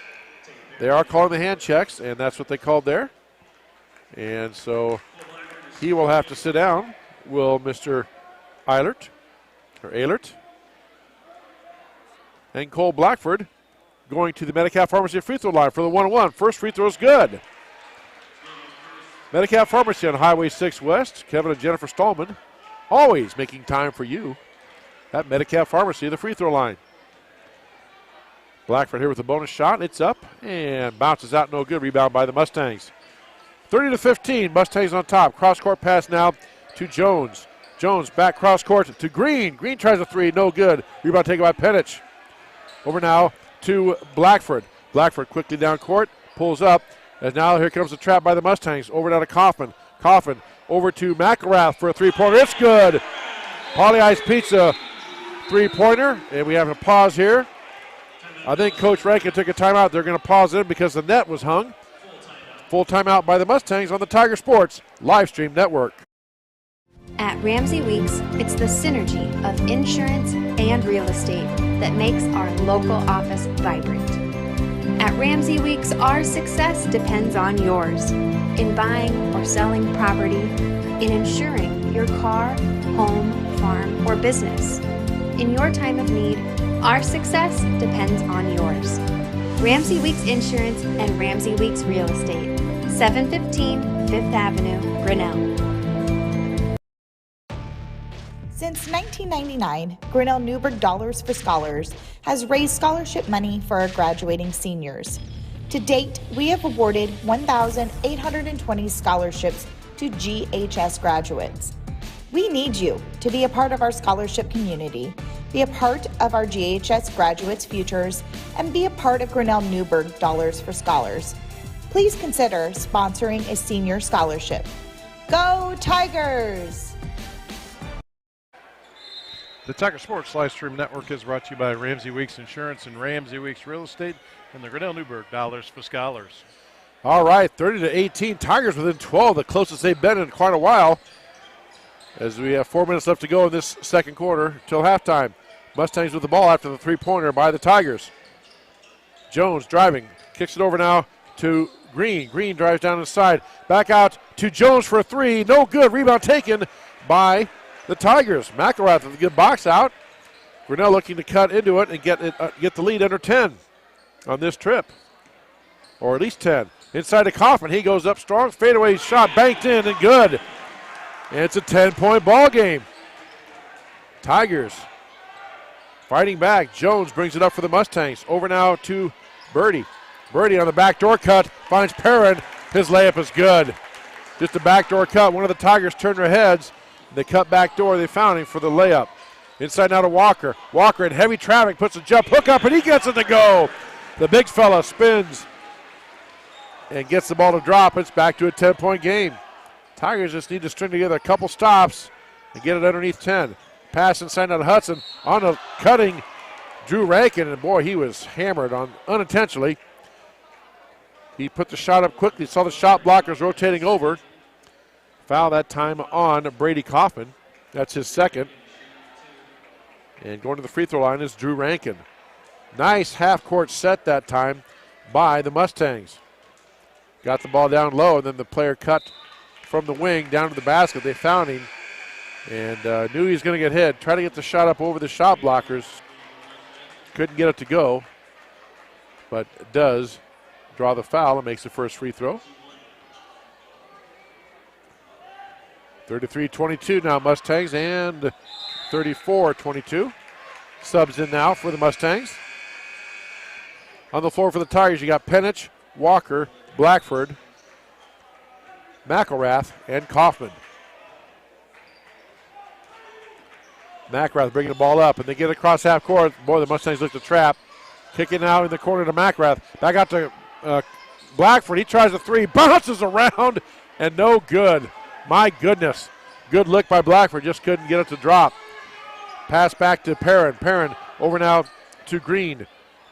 They are calling the hand checks, and that's what they called there. And so he will have to sit down. Will Mr. Eilert, or Eilert. And Cole Blackford going to the Metcalf Pharmacy free throw line for the 1-1. First free throw is good. Metcalf Pharmacy on Highway 6 West. Kevin and Jennifer Stallman always making time for you at Metcalf Pharmacy, the free throw line. Blackford here with a bonus shot. It's up and bounces out, no good. Rebound by the Mustangs. 30-15, Mustangs on top. Cross-court pass now to Jones. Jones back cross-court to Green. Green tries a three, no good. Rebound taken by Penich. Over now to Blackford. Blackford quickly down court, pulls up. As now here comes the trap by the Mustangs. Over now to Kaufman. Kaufman over to McElrath for a three-pointer. It's good. Pauly Ice Pizza three-pointer. And we have a pause here. I think Coach Rankin took a timeout. They're going to pause it because the net was hung. Full timeout by the Mustangs on the Tiger Sports live stream network. At Ramsey Weeks, it's the synergy of insurance and real estate that makes our local office vibrant. At Ramsey Weeks, our success depends on yours in buying or selling property, in insuring your car, home, farm, or business. In your time of need, our success depends on yours. Ramsey Weeks Insurance and Ramsey Weeks Real Estate, 715 Fifth Avenue, Grinnell. Since 1999, Grinnell Newberg Dollars for Scholars has raised scholarship money for our graduating seniors. To date, we have awarded 1,820 scholarships to GHS graduates. We need you to be a part of our scholarship community, be a part of our GHS graduates' futures, and be a part of Grinnell Newberg Dollars for Scholars. Please consider sponsoring a senior scholarship. Go Tigers! The Tiger Sports live stream network is brought to you by Ramsey Weeks Insurance and Ramsey Weeks Real Estate and the Grinnell Newberg Dollars for Scholars. All right, 30-18. Tigers within 12, the closest they've been in quite a while. As we have 4 minutes left to go in this second quarter till halftime. Mustangs with the ball after the three-pointer by the Tigers. Jones driving, kicks it over now to Green. Green drives down inside, back out to Jones for a three. No good. Rebound taken by the Tigers. McElrath with a good box out. Grinnell looking to cut into it and get the lead under 10 on this trip, or at least 10. Inside to Kaufman. He goes up strong. Fadeaway shot banked in and good. And it's a 10-point ball game. Tigers fighting back. Jones brings it up for the Mustangs. Over now to Birdie. Birdie on the backdoor cut. Finds Perrin. His layup is good. Just a backdoor cut. One of the Tigers turned their heads. They cut backdoor. They found him for the layup. Inside now to Walker. Walker in heavy traffic puts a jump hook up, and he gets it to go. The big fella spins and gets the ball to drop. It's back to a 10-point game. Tigers just need to string together a couple stops and get it underneath 10. Pass inside now to Hudson on the cutting Drew Rankin, and boy, he was hammered on unintentionally. He put the shot up quickly, saw the shot blockers rotating over. Foul that time on Brady Kaufman. That's his second. And going to the free throw line is Drew Rankin. Nice half-court set that time by the Mustangs. Got the ball down low, and then the player cut from the wing down to the basket. They found him and knew he was going to get hit. Tried to get the shot up over the shot blockers. Couldn't get it to go, but does draw the foul and makes the first free throw. 33-22 now Mustangs, and 34-22. Subs in now for the Mustangs. On the floor for the Tigers, you got Penich, Walker, Blackford, McElrath, and Kaufman. McElrath bringing the ball up, and they get across half court. Boy, the Mustangs look to trap. Kicking out in the corner to McElrath. Back out to Blackford. He tries a three, bounces around, and no good. My goodness. Good look by Blackford, just couldn't get it to drop. Pass back to Perrin. Perrin over now to Green.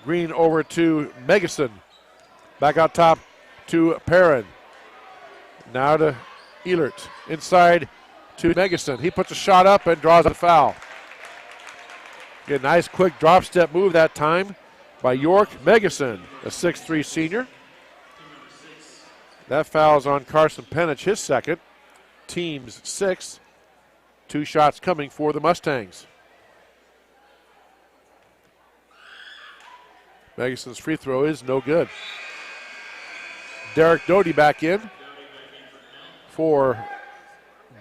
Green over to Megason. Back out top to Perrin. Now to Ehlert. Inside to Megason. He puts a shot up and draws a foul. Get a nice quick drop step move that time by York Megason, a 6'3 senior. That foul's on Carson Penich, his second. Team's 6. 2 shots coming for the Mustangs. Megason's free throw is no good. Derek Doty back in for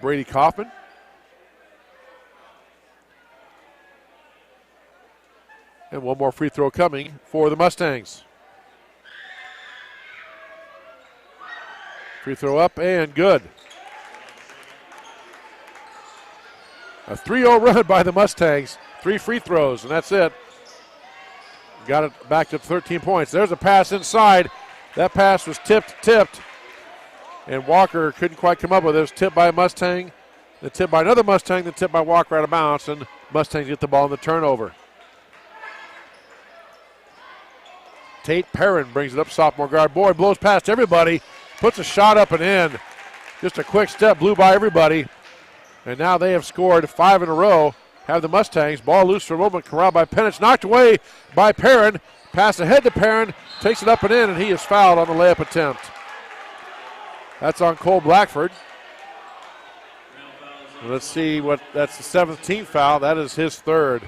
Brady Kaufman. And one more free throw coming for the Mustangs. Free throw up and good. A 3-0 run by the Mustangs. 3 free throws, and that's it. Got it back to 13 points. There's a pass inside. That pass was tipped. And Walker couldn't quite come up with it. It was tipped by a Mustang, then tipped by another Mustang, then tipped by Walker out of bounds, and Mustangs get the ball in the turnover. Tate Perrin brings it up, sophomore guard. Boy, blows past everybody, puts a shot up and in. Just a quick step, blew by everybody. And now they have scored 5 in a row. Have the Mustangs. Ball loose for a moment, corralled by Penich, knocked away by Perrin. Pass ahead to Perrin, takes it up and in, and he is fouled on the layup attempt. That's on Cole Blackford. Let's see what, that's the 7th team foul. That is his 3rd.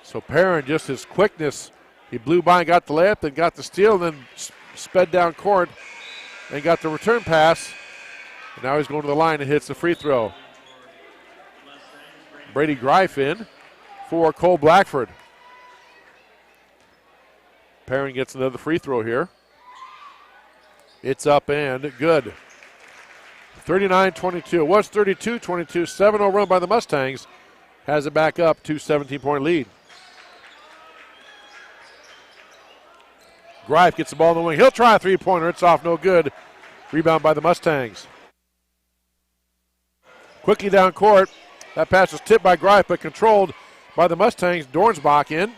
So Perrin, just his quickness, he blew by and got the layup, then got the steal, then sped down court and got the return pass. And now he's going to the line and hits the free throw. Brady Greif in for Cole Blackford. Perrin gets another free throw here. It's up and good. 39-22. It was 32-22. 7-0 run by the Mustangs. Has it back up to 17-point lead. Greif gets the ball in the wing. He'll try a three-pointer. It's off, no good. Rebound by the Mustangs. Quickly down court. That pass was tipped by Greif, but controlled by the Mustangs. Dornsbach in.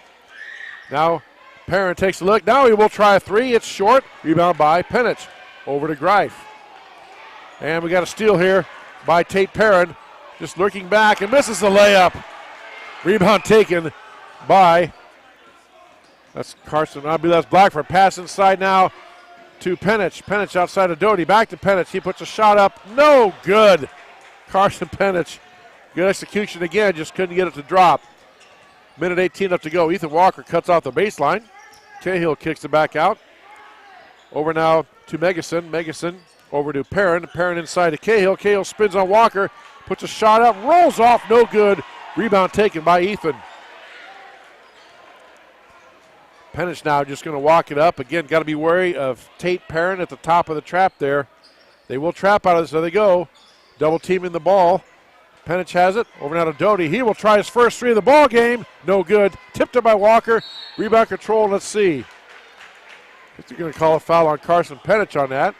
Now Perrin takes a look. Now he will try a three. It's short. Rebound by Penich. Over to Greif. And we got a steal here by Tate Perrin. Just lurking back and misses the layup. Rebound taken by, that's Carson. I believe that's Blackford. Pass inside now to Penich. Penich outside of Doty. Back to Penich. He puts a shot up. No good. Carson Penich. Good execution again. Just couldn't get it to drop. Minute 18 left to go. Ethan Walker cuts off the baseline. Cahill kicks it back out. Over now to Megason. Megason over to Perrin. Perrin inside to Cahill. Cahill spins on Walker. Puts a shot up. Rolls off. No good. Rebound taken by Ethan. Penich now just going to walk it up. Again, got to be wary of Tate Perrin at the top of the trap there. They will trap out of this. There they go. Double teaming the ball. Penich has it. Over now to Doty. He will try his first three of the ball game. No good. Tipped it by Walker. Rebound control. Let's see. If they're going to call a foul on Carson Penich on that.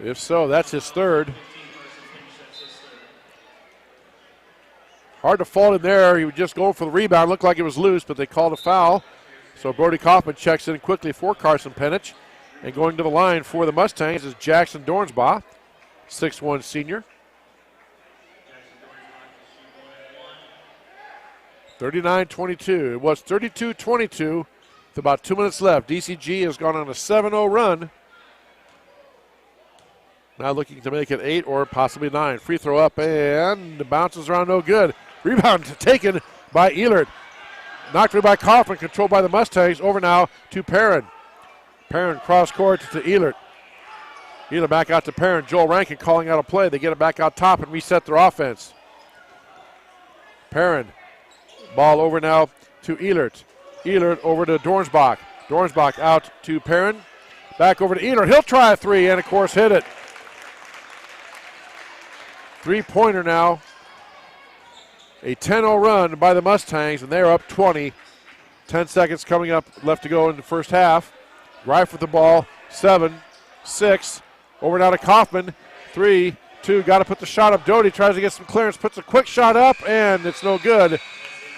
If so, that's his third. Hard to fault him there. He was just going for the rebound. Looked like it was loose, but they called a foul. So Brody Kaufman checks in quickly for Carson Penich. And going to the line for the Mustangs is Jackson Dornsbaugh, 6'1" senior. 39-22. It was 32-22 with about 2 minutes left. DCG has gone on a 7-0 run. Now looking to make it 8 or possibly 9. Free throw up and the bounces around, no good. Rebound taken by Ehlert. Knocked away by Kaufman, controlled by the Mustangs. Over now to Perrin. Perrin cross court to Ehlert. Ehlert back out to Perrin. Joel Rankin calling out a play. They get it back out top and reset their offense. Perrin. Ball over now to Ehlert. Ehlert over to Dornsbach. Dornsbach out to Perrin. Back over to Ehlert. He'll try a three and, of course, hit it. Three-pointer now. A 10-0 run by the Mustangs, and they're up 20. 10 seconds coming up left to go in the first half. Reif with the ball. 7, 6. Over now to Kaufman. 3, 2. Got to put the shot up. Doty tries to get some clearance. Puts a quick shot up, and it's no good.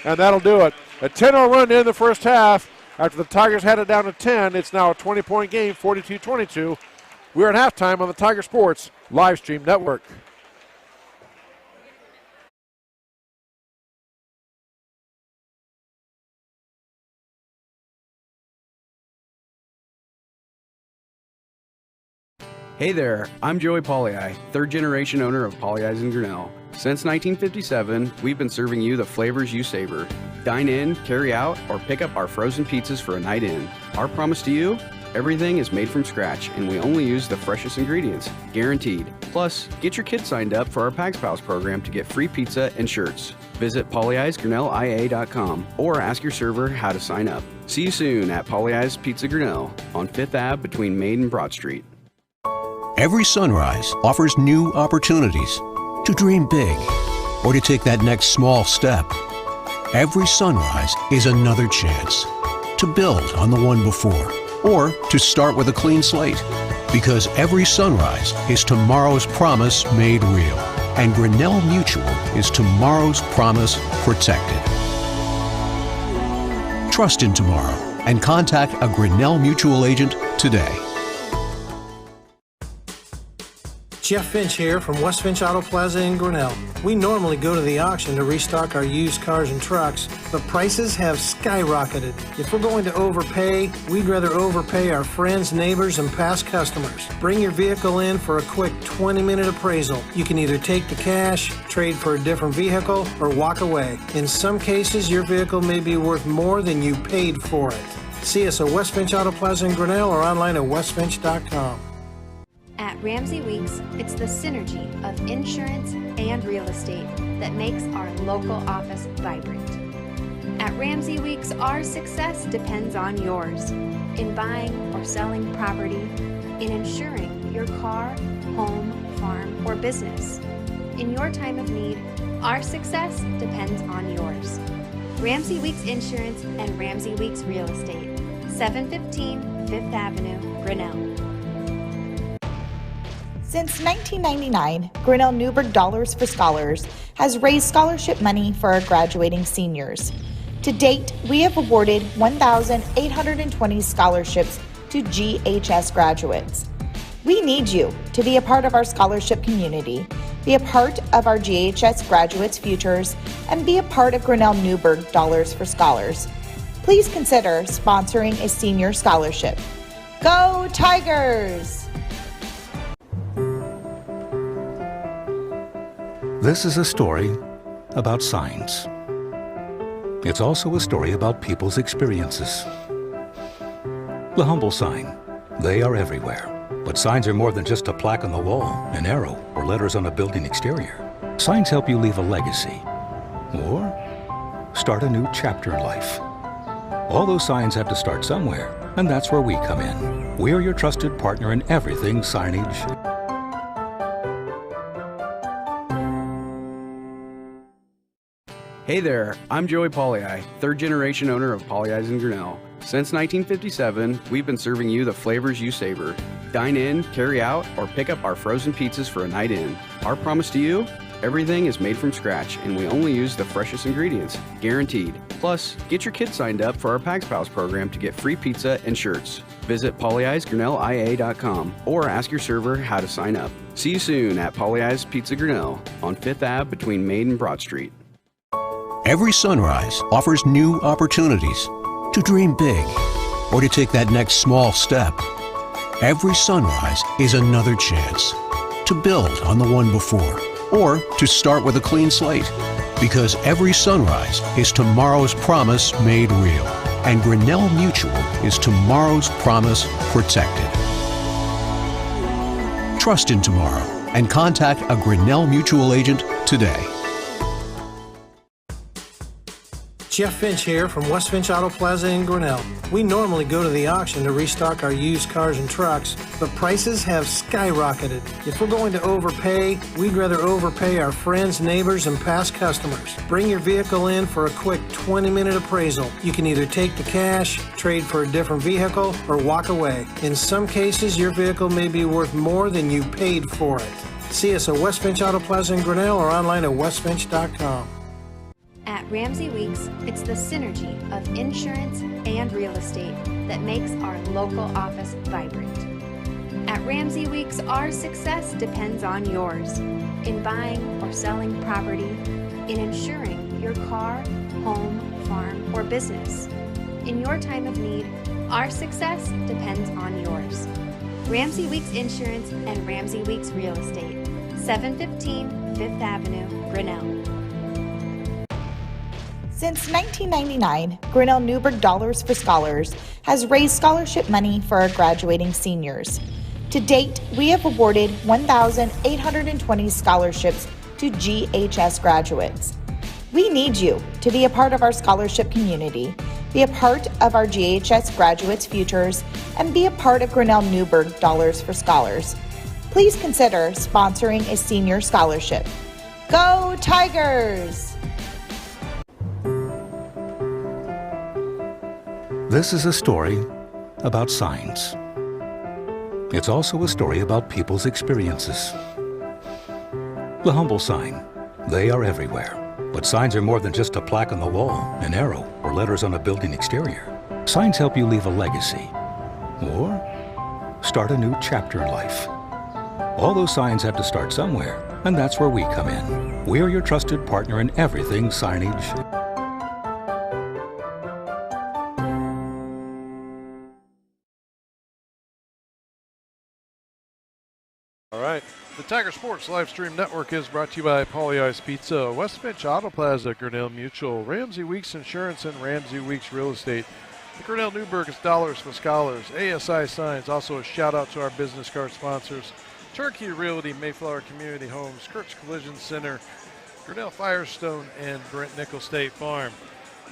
And that'll do it. A 10-0 run in the first half. After the Tigers had it down to 10, it's now a 20-point game, 42-22. We're at halftime on the Tiger Sports live stream network. Hey there, I'm Joey Pollei, third-generation owner of Polley's in Grinnell. Since 1957, we've been serving you the flavors you savor. Dine in, carry out, or pick up our frozen pizzas for a night in. Our promise to you? Everything is made from scratch, and we only use the freshest ingredients, guaranteed. Plus, get your kids signed up for our Pags Pals program to get free pizza and shirts. Visit polleisgrinnellia.com or ask your server how to sign up. See you soon at Polley's Pizza Grinnell on 5th Ave between Main and Broad Street. Every sunrise offers new opportunities to dream big or to take that next small step. Every sunrise is another chance to build on the one before or to start with a clean slate. Because every sunrise is tomorrow's promise made real. And Grinnell Mutual is tomorrow's promise protected. Trust in tomorrow and contact a Grinnell Mutual agent today. Jeff Finch here from West Finch Auto Plaza in Grinnell. We normally go to the auction to restock our used cars and trucks, but prices have skyrocketed. If we're going to overpay, we'd rather overpay our friends, neighbors, and past customers. Bring your vehicle in for a quick 20-minute appraisal. You can either take the cash, trade for a different vehicle, or walk away. In some cases, your vehicle may be worth more than you paid for it. See us at West Finch Auto Plaza in Grinnell or online at westfinch.com. At Ramsey Weeks, it's the synergy of insurance and real estate that makes our local office vibrant. At Ramsey Weeks, our success depends on yours in buying or selling property, in insuring your car, home, farm, or business. In your time of need, our success depends on yours. Ramsey Weeks Insurance and Ramsey Weeks Real Estate, 715 5th Avenue, Grinnell. Since 1999, Grinnell Newberg Dollars for Scholars has raised scholarship money for our graduating seniors. To date, we have awarded 1,820 scholarships to GHS graduates. We need you to be a part of our scholarship community, be a part of our GHS graduates' futures, and be a part of Grinnell Newberg Dollars for Scholars. please consider sponsoring a senior scholarship. Go Tigers! This is a story about signs. It's also a story about people's experiences. The humble sign. They are everywhere. But signs are more than just a plaque on the wall, an arrow, or letters on a building exterior. Signs help you leave a legacy or start a new chapter in life. All those signs have to start somewhere, and that's where we come in. We're your trusted partner in everything signage. Hey there, I'm Joey Pollyi, third generation owner of Pollyi's in Grinnell. Since 1957, we've been serving you the flavors you savor. Dine in, carry out, or pick up our frozen pizzas for a night in. Our promise to you? Everything is made from scratch, and we only use the freshest ingredients, guaranteed. Plus, get your kids signed up for our Pags Pals program to get free pizza and shirts. Visit pollyi'sgrinnellia.com or ask your server how to sign up. See you soon at Pollyi's Pizza Grinnell on 5th Ave between Main and Broad Street. Every sunrise offers new opportunities to dream big or to take that next small step. Every sunrise is another chance to build on the one before or to start with a clean slate. Because every sunrise is tomorrow's promise made real. And Grinnell Mutual is tomorrow's promise protected. Trust in tomorrow and contact a Grinnell Mutual agent today. Jeff Finch here from West Finch Auto Plaza in Grinnell. We normally go to the auction to restock our used cars and trucks, but prices have skyrocketed. If we're going to overpay, we'd rather overpay our friends, neighbors, and past customers. Bring your vehicle in for a quick 20-minute appraisal. You can either take the cash, trade for a different vehicle, or walk away. In some cases, your vehicle may be worth more than you paid for it. See us at West Finch Auto Plaza in Grinnell or online at westfinch.com. At Ramsey Weeks, it's the synergy of insurance and real estate that makes our local office vibrant. At Ramsey Weeks, our success depends on yours in buying or selling property, in insuring your car, home, farm, or business. In your time of need, our success depends on yours. Ramsey Weeks Insurance and Ramsey Weeks Real Estate, 715 5th Avenue, Grinnell. Since 1999, Grinnell Newberg Dollars for Scholars has raised scholarship money for our graduating seniors. To date, we have awarded 1,820 scholarships to GHS graduates. We need you to be a part of our scholarship community, be a part of our GHS graduates' futures, and be a part of Grinnell Newberg Dollars for Scholars. Please consider sponsoring a senior scholarship. Go Tigers! This is a story about signs. It's also a story about people's experiences. The humble sign. They are everywhere. But signs are more than just a plaque on the wall, an arrow, or letters on a building exterior. Signs help you leave a legacy or start a new chapter in life. All those signs have to start somewhere, and that's where we come in. We're your trusted partner in everything signage. All right. The Tiger Sports Live Stream Network is brought to you by Pollyi's Pizza, West Finch Auto Plaza, Grinnell Mutual, Ramsey Weeks Insurance, and Ramsey Weeks Real Estate. The Grinnell Newberg is Dollars for Scholars, ASI Signs. Also a shout out to our business card sponsors, Turnkey Realty, Mayflower Community Homes, Kurt's Collision Center, Grinnell Firestone, and Brent Nickel State Farm.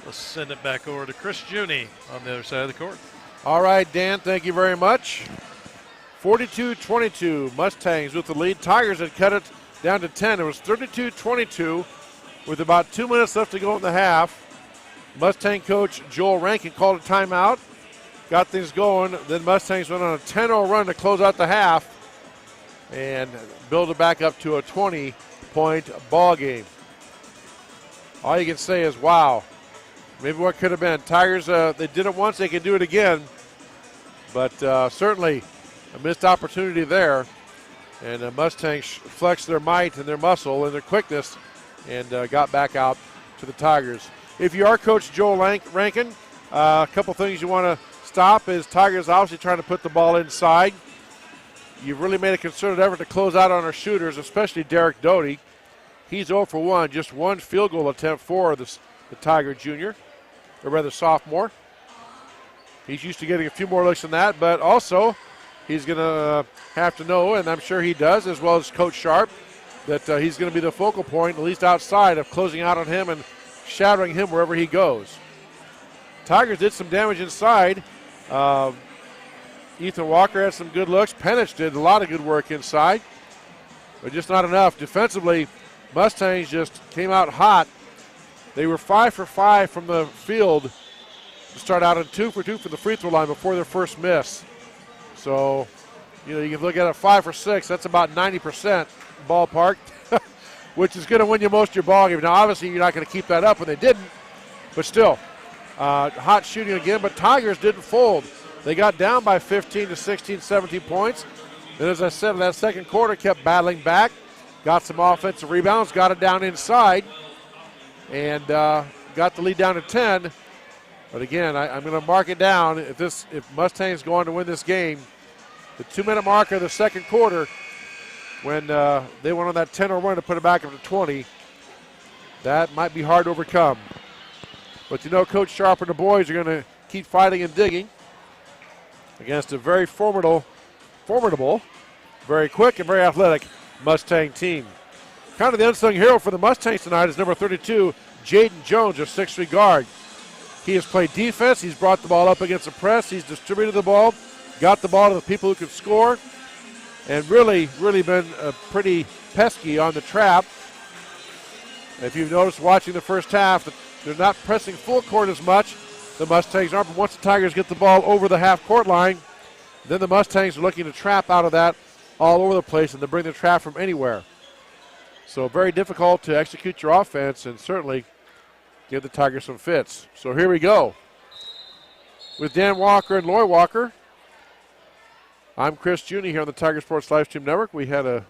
Let's send it back over to Chris Juni on the other side of the court. All right, Dan, thank you very much. 42-22, Mustangs with the lead. Tigers had cut it down to 10. It was 32-22 with about 2 minutes left to go in the half. Mustang coach Joel Rankin called a timeout, got things going. Then Mustangs went on a 10-0 run to close out the half and build it back up to a 20-point ball game. All you can say is, wow, maybe what could have been. Tigers, they did it once, they can do it again. But certainly a missed opportunity there. And the Mustangs flexed their might and their muscle and their quickness and got back out to the Tigers. If you are Coach Joel Rankin, A couple things you want to stop is Tigers obviously trying to put the ball inside. You've really made a concerted effort to close out on our shooters, especially Derek Doty. He's 0 for 1, just one field goal attempt for the Tiger junior, or rather sophomore. He's used to getting a few more looks than that, but also he's going to have to know, and I'm sure he does, as well as Coach Sharp, that he's going to be the focal point, at least outside, of closing out on him and shadowing him wherever he goes. Tigers did some damage inside. Ethan Walker had some good looks. Penich did a lot of good work inside, but just not enough. Defensively, Mustangs just came out hot. They were 5 for 5 from the field to start out, and 2 for 2 from the free throw line before their first miss. So, you can look at it 5 for 6. That's about 90% ballpark, which is going to win you most of your ball game. Now, obviously, you're not going to keep that up, and they didn't, but still, hot shooting again. But Tigers didn't fold. They got down by 15 to 16, 17 points. And as I said, in that second quarter, kept battling back, got some offensive rebounds, got it down inside, and got the lead down to 10. But again, I'm going to mark it down. If Mustangs going to win this game, the 2-minute marker of the second quarter, when they went on that 10-0 run to put it back up to 20, that might be hard to overcome. But Coach Sharp and the boys are going to keep fighting and digging against a very formidable, very quick and very athletic Mustang team. Kind of the unsung hero for the Mustangs tonight is number 32, Jaden Jones, a 6'3" guard. He has played defense. He's brought the ball up against the press. He's distributed the ball, got the ball to the people who can score, and really been pretty pesky on the trap. If you've noticed watching the first half, they're not pressing full court as much. The Mustangs aren't, but once the Tigers get the ball over the half-court line, then the Mustangs are looking to trap out of that all over the place and to bring the trap from anywhere. So very difficult to execute your offense and certainly give the Tigers some fits. So here we go. With Dan Walker and Loy Walker, I'm Chris Juni here on the Tiger Sports Livestream Network. We had a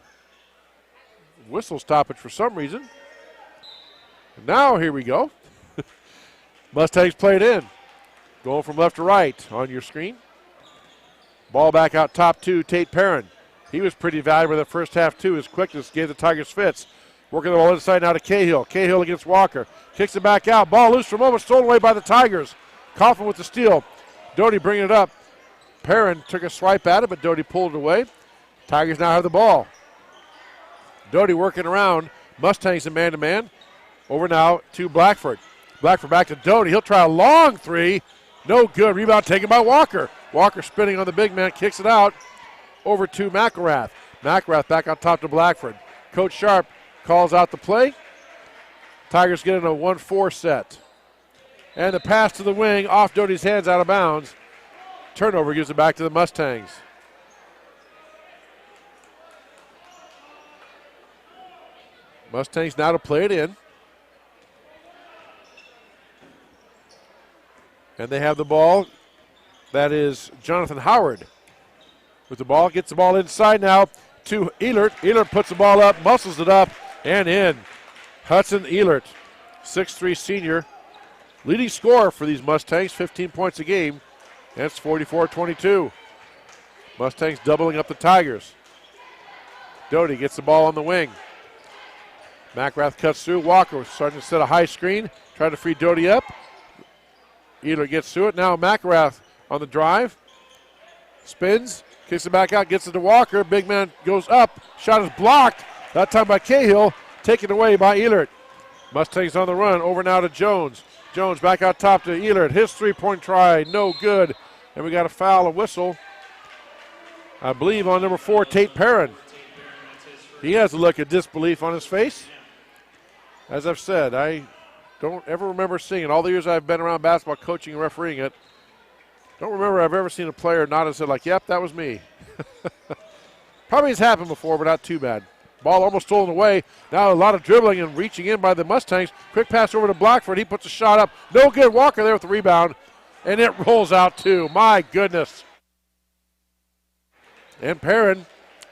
whistle stoppage for some reason. And now here we go. Mustangs played in. Going from left to right on your screen. Ball back out top to Tate Perrin. He was pretty valuable in the first half, too. His quickness gave the Tigers fits. Working the ball inside now to Cahill. Cahill against Walker. Kicks it back out. Ball loose for a moment. Stolen away by the Tigers. Coffin with the steal. Doty bringing it up. Perrin took a swipe at it, but Doty pulled it away. Tigers now have the ball. Doty working around. Mustangs in man-to-man. Over now to Blackford. Blackford back to Doty. He'll try a long three. No good. Rebound taken by Walker. Walker spinning on the big man. Kicks it out over to McElrath. McElrath back on top to Blackford. Coach Sharp calls out the play. Tigers get in a 1-4 set. And the pass to the wing off Doty's hands, out of bounds. Turnover gives it back to the Mustangs. Mustangs now to play it in. And they have the ball. That is Jonathan Howard with the ball. Gets the ball inside now to Ehlert. Ehlert puts the ball up, muscles it up, and in. Hudson Ehlert, 6'3" senior, leading scorer for these Mustangs, 15 points a game. That's 44-22. Mustangs doubling up the Tigers. Doty gets the ball on the wing. McElrath cuts through. Walker starting to set a high screen. Trying to free Doty up. Ehlert gets to it. Now McElrath on the drive. Spins. Kicks it back out. Gets it to Walker. Big man goes up. Shot is blocked. That time by Cahill. Taken away by Ehlert. Mustangs on the run. Over now to Jones. Jones back out top to Ehlert. His three-point try. No good. And we got a foul, a whistle. I believe on number 4, Tate Perrin. He has a look of disbelief on his face. As I've said, I don't ever remember seeing it. All the years I've been around basketball coaching and refereeing it, don't remember I've ever seen a player nod and said, like, yep, that was me. Probably has happened before, but not too bad. Ball almost stolen away. Now a lot of dribbling and reaching in by the Mustangs. Quick pass over to Blackford. He puts a shot up. No good. Walker there with the rebound. And it rolls out too. My goodness. And Perrin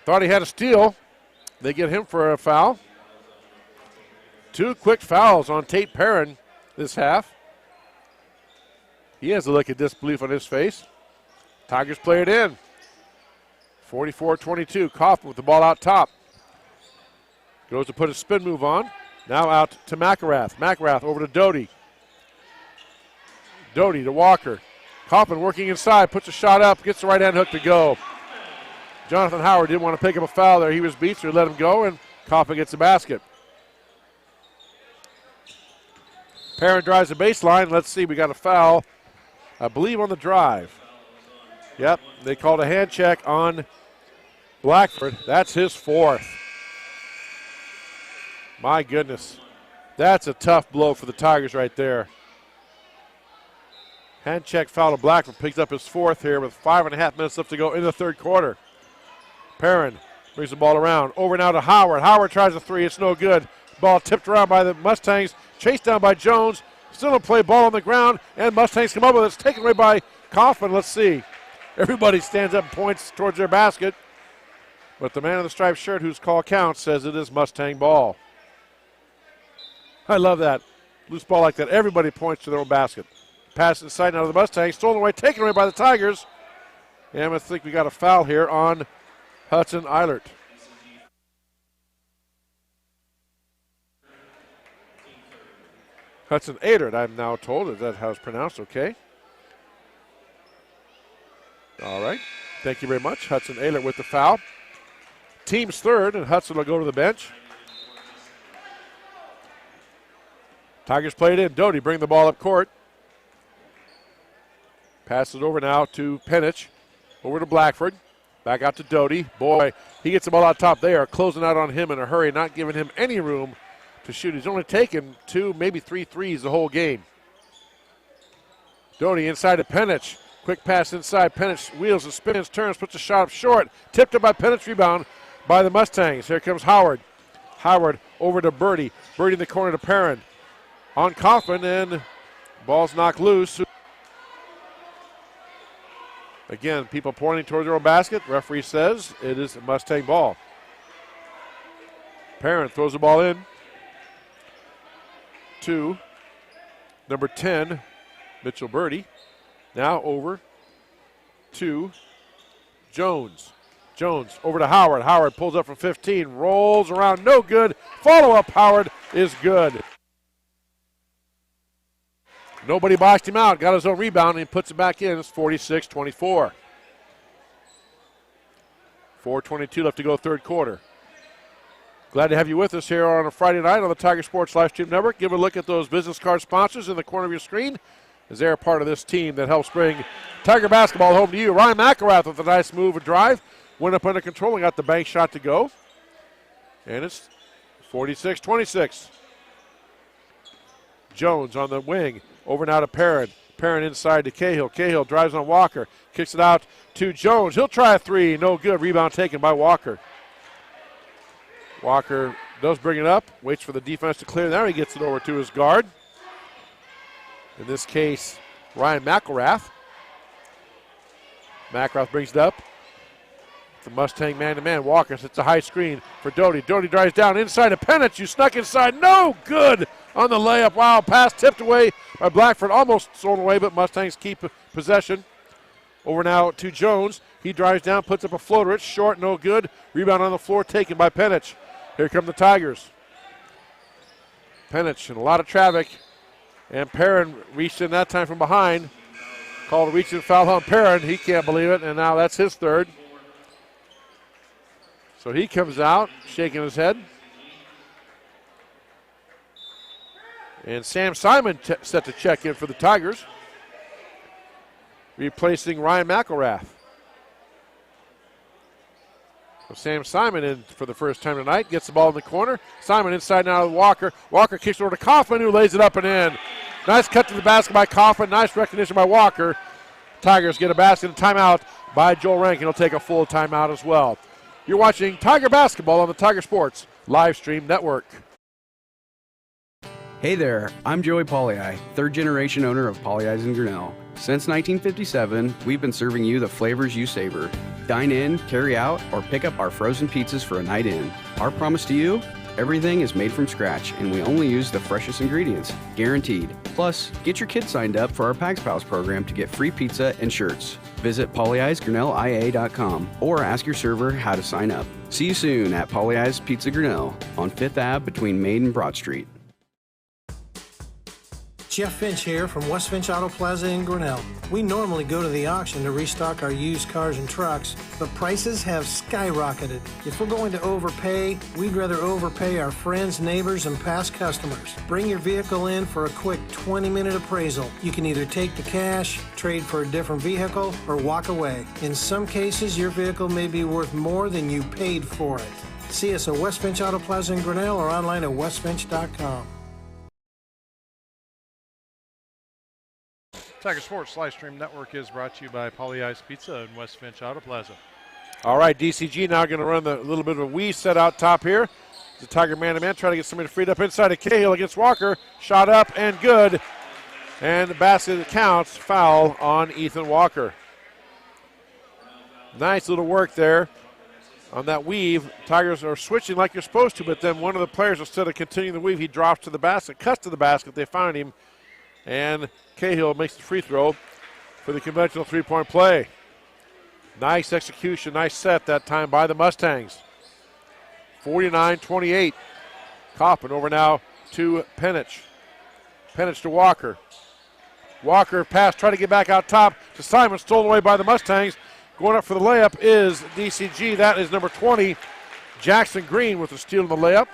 thought he had a steal. They get him for a foul. 2 quick fouls on Tate Perrin this half. He has a look of disbelief on his face. Tigers play it in. 44-22. Kaufman with the ball out top. Goes to put a spin move on. Now out to McElrath. McElrath over to Doty. Doty to Walker. Kaufman working inside, puts a shot up, gets the right hand hook to go. Jonathan Howard didn't want to pick up a foul there. He was beat, so he let him go, and Kaufman gets the basket. Perrin drives the baseline. Let's see, we got a foul, I believe, on the drive. Yep, they called a hand check on Blackford. That's his fourth. My goodness. That's a tough blow for the Tigers right there. Hand check foul to Blackford, picks up his fourth here with 5.5 minutes left to go in the third quarter. Perrin brings the ball around. Over now to Howard. Howard tries a three. It's no good. Ball tipped around by the Mustangs. Chased down by Jones. Still in play. Ball on the ground. And Mustangs come up with it. It's taken away by Kaufman. Let's see. Everybody stands up and points towards their basket. But the man in the striped shirt whose call counts says it is Mustang ball. I love that. Loose ball like that. Everybody points to their own basket. Pass inside now to the Mustangs. Stolen away. Taken away by the Tigers. And I think we got a foul here on Hudson Eilert. Hudson Eilert, I'm now told. Is that how it's pronounced? Okay. All right. Thank you very much. Hudson Eilert with the foul. Team's third, and Hudson will go to the bench. Tigers play it in. Doty bring the ball up court. Pass it over now to Penich. Over to Blackford. Back out to Doty. Boy, he gets the ball out top. They are closing out on him in a hurry, not giving him any room to shoot. He's only taken 2, maybe 3 threes the whole game. Doty inside to Penich. Quick pass inside. Penich wheels and spins, turns, puts a shot up short. Tipped up by Penich. Rebound by the Mustangs. Here comes Howard. Howard over to Birdie. Birdie in the corner to Perrin. On Kaufman, and ball's knocked loose. Again, people pointing towards their own basket. Referee says it is a Mustang ball. Perrin throws the ball in to number 10, Mitchell Birdie. Now over to Jones. Jones over to Howard. Howard pulls up from 15, rolls around, no good. Follow-up, Howard is good. Nobody boxed him out, got his own rebound, and he puts it back in. It's 46-24. 4:22 left to go third quarter. Glad to have you with us here on a Friday night on the Tiger Sports Livestream Network. Give a look at those business card sponsors in the corner of your screen, as they're part of this team that helps bring Tiger basketball home to you. Ryan McElrath with a nice move and drive. Went up under control and got the bank shot to go. And it's 46-26. Jones on the wing. Over now to Perrin. Perrin inside to Cahill. Cahill drives on Walker. Kicks it out to Jones. He'll try a three. No good. Rebound taken by Walker. Walker does bring it up. Waits for the defense to clear. Now he gets it over to his guard. In this case, Ryan McElrath. McElrath brings it up. The Mustang man-to-man. Walker sets a high screen for Doty. Doty drives down inside to Penich. You snuck inside. No good on the layup. Wow, pass tipped away by Blackford. Almost thrown away, but Mustangs keep possession. Over now to Jones. He drives down, puts up a floater. It's short, no good. Rebound on the floor taken by Penich. Here come the Tigers. Penich in a lot of traffic. And Perrin reached in that time from behind. Called a reaching foul on Perrin. He can't believe it, and now that's his third. So he comes out, shaking his head. And Sam Simon set to check in for the Tigers, replacing Ryan McElrath. So Sam Simon in for the first time tonight, gets the ball in the corner. Simon inside now to Walker. Walker kicks it over to Kaufman, who lays it up and in. Nice cut to the basket by Kaufman. Nice recognition by Walker. Tigers get a basket and timeout by Joel Rankin. He'll take a full timeout as well. You're watching Tiger basketball on the Tiger Sports Livestream Network. Hey there, I'm Joey Pollei, third-generation owner of Polley's in Grinnell. Since 1957, we've been serving you the flavors you savor. Dine in, carry out, or pick up our frozen pizzas for a night in. Our promise to you? Everything is made from scratch, and we only use the freshest ingredients, guaranteed. Plus, get your kids signed up for our Pags Pals program to get free pizza and shirts. Visit polyeisgrinnellia.com or ask your server how to sign up. See you soon at Polyeis Pizza Grinnell on 5th Ave between Main and Broad Street. Jeff Finch here from West Finch Auto Plaza in Grinnell. We normally go to the auction to restock our used cars and trucks, but prices have skyrocketed. If we're going to overpay, we'd rather overpay our friends, neighbors, and past customers. Bring your vehicle in for a quick 20-minute appraisal. You can either take the cash, trade for a different vehicle, or walk away. In some cases, your vehicle may be worth more than you paid for it. See us at West Finch Auto Plaza in Grinnell or online at westfinch.com. Tiger Sports Live Stream Network is brought to you by Polyeis Pizza and West Finch Auto Plaza. All right, DCG now going to run the little bit of a wee set out top here. The Tiger man-to-man trying to get somebody freed up inside of Cahill against Walker. Shot up and good. And the basket counts. Foul on Ethan Walker. Nice little work there on that weave. Tigers are switching like you're supposed to, but then one of the players, instead of continuing the weave, he drops to the basket, cuts to the basket. They find him. And Cahill makes the free throw for the conventional three-point play. Nice execution, nice set that time by the Mustangs. 49-28. Coffin over now to Penich. Penich to Walker. Walker pass, try to get back out top to Simon, stolen away by the Mustangs. Going up for the layup is DCG. That is number 20, Jackson Green, with the steal in the layup.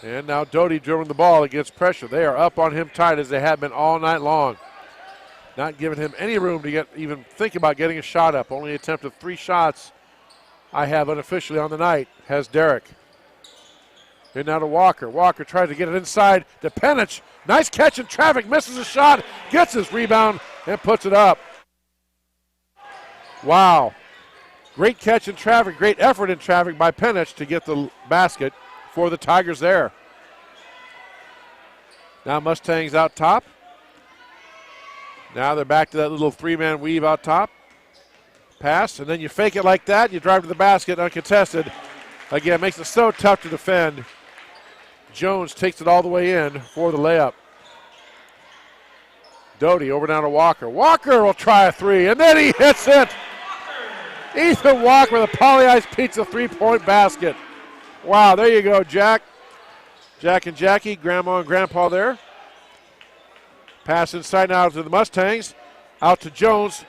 And now Doty dribbling the ball against pressure. They are up on him tight as they have been all night long. Not giving him any room to even think about getting a shot up. Only attempted 3 shots I have unofficially on the night, has Derek. And now to Walker. Walker tries to get it inside to Penich. Nice catch in traffic, misses a shot, gets his rebound, and puts it up. Wow. Great catch in traffic, great effort in traffic by Penich to get the basket for the Tigers there. Now Mustangs out top. Now they're back to that little 3-man weave out top. Pass, and then you fake it like that, and you drive to the basket uncontested. Again, makes it so tough to defend. Jones takes it all the way in for the layup. Doty over down to Walker. Walker will try a 3, and then he hits it. Ethan Walker with a Polyeis Pizza 3-point basket. Wow, there you go, Jack. Jack and Jackie, Grandma and Grandpa there. Pass inside now to the Mustangs. Out to Jones.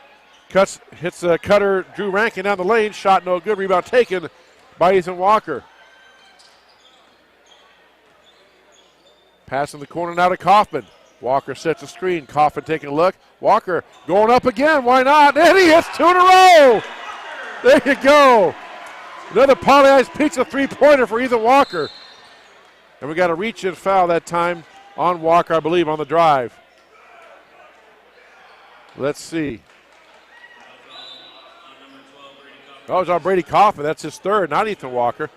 Hits the cutter, Drew Rankin down the lane. Shot no good. Rebound taken by Ethan Walker. Pass in the corner now to Kaufman. Walker sets a screen. Kaufman taking a look. Walker going up again. Why not? And he hits 2 in a row. There you go. Another Polyeis Pizza 3-pointer for Ethan Walker. And we got a reach-in foul that time on Walker, I believe, on the drive. Let's see. Oh, it's on Brady Kaufman. That's his 3rd, not Ethan Walker.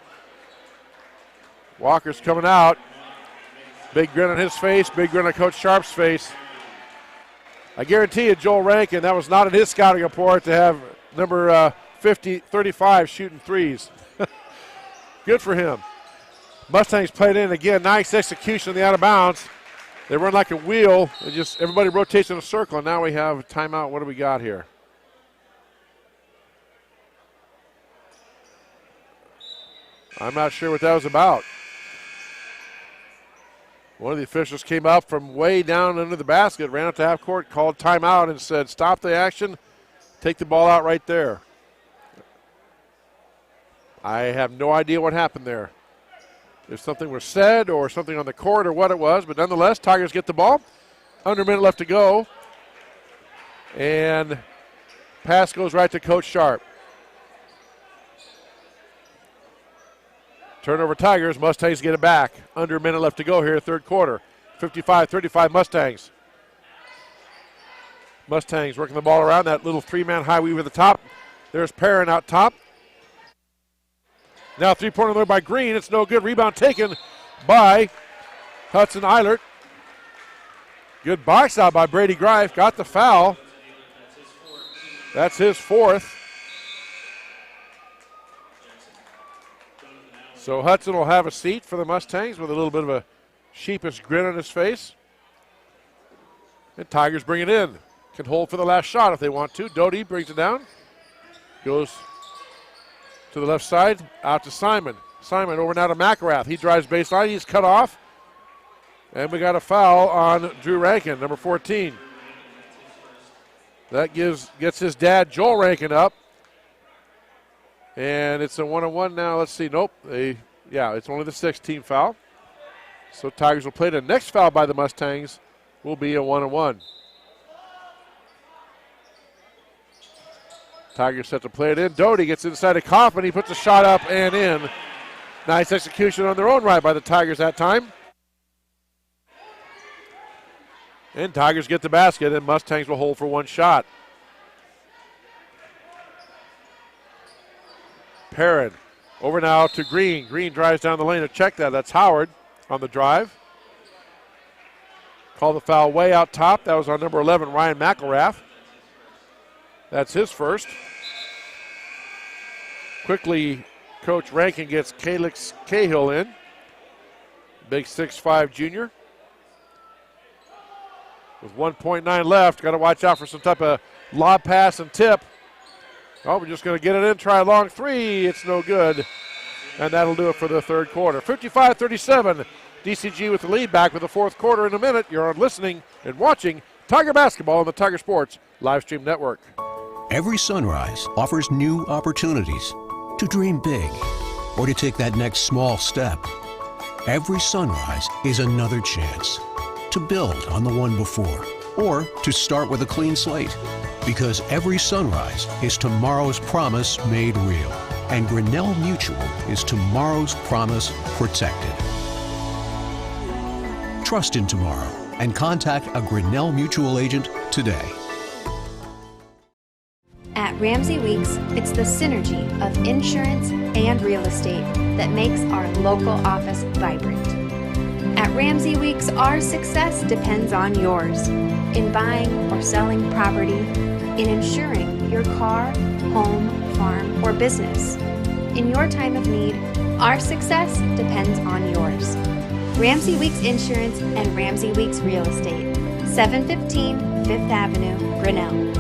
Walker's coming out. Big grin on his face, big grin on Coach Sharp's face. I guarantee you, Joel Rankin, that was not in his scouting report to have number 35 shooting threes. Good for him. Mustangs played in again. Nice execution of the out of bounds. They run like a wheel. Everybody rotates in a circle, and now we have a timeout. What do we got here? I'm not sure what that was about. One of the officials came up from way down under the basket, ran up to half court, called timeout, and said, stop the action, take the ball out right there. I have no idea what happened there. If something was said or something on the court or what it was, but nonetheless, Tigers get the ball. Under a minute left to go. And pass goes right to Coach Sharp. Turnover Tigers, Mustangs get it back. Under a minute left to go here, 3rd quarter. 55-35 Mustangs. Mustangs working the ball around that little 3-man high weave at the top. There's Perrin out top. Now 3-pointer there by Green. It's no good. Rebound taken by Hudson Eilert. Good box out by Brady Greif. Got the foul. That's his 4th. So Hudson will have a seat for the Mustangs with a little bit of a sheepish grin on his face. And Tigers bring it in. Can hold for the last shot if they want to. Doty brings it down. Goes to the left side, out to Simon. Simon over now to McElrath. He drives baseline. He's cut off. And we got a foul on Drew Rankin, number 14. That gets his dad, Joel Rankin, up. And it's a 1-on-1 now. Let's see. Nope. It's only the 6th team foul. So Tigers will play. The next foul by the Mustangs will be a 1-on-1. Tigers set to play it in. Doty gets inside of Kaufman. He puts a shot up and in. Nice execution on their own right by the Tigers that time. And Tigers get the basket, and Mustangs will hold for one shot. Perrin over now to Green. Green drives down the lane to check that. That's Howard on the drive. Call the foul way out top. That was on number 11, Ryan McElrath. That's his first. Quickly, Coach Rankin gets Calix Cahill in. Big 6'5" junior. With 1.9 left, got to watch out for some type of lob pass and tip. Oh, we're just going to get it in, try a long three. It's no good. And that'll do it for the third quarter. 55-37. DCG with the lead, back with the fourth quarter in a minute. You're listening and watching Tiger Basketball on the Tiger Sports Live Stream Network. Every sunrise offers new opportunities to dream big or to take that next small step. Every sunrise is another chance to build on the one before or to start with a clean slate. Because every sunrise is tomorrow's promise made real. And Grinnell Mutual is tomorrow's promise protected. Trust in tomorrow and contact a Grinnell Mutual agent today. At Ramsey Weeks, it's the synergy of insurance and real estate that makes our local office vibrant. At Ramsey Weeks, our success depends on yours in buying or selling property, in insuring your car, home, farm, or business. In your time of need, our success depends on yours. Ramsey Weeks Insurance and Ramsey Weeks Real Estate, 715 Fifth Avenue, Grinnell.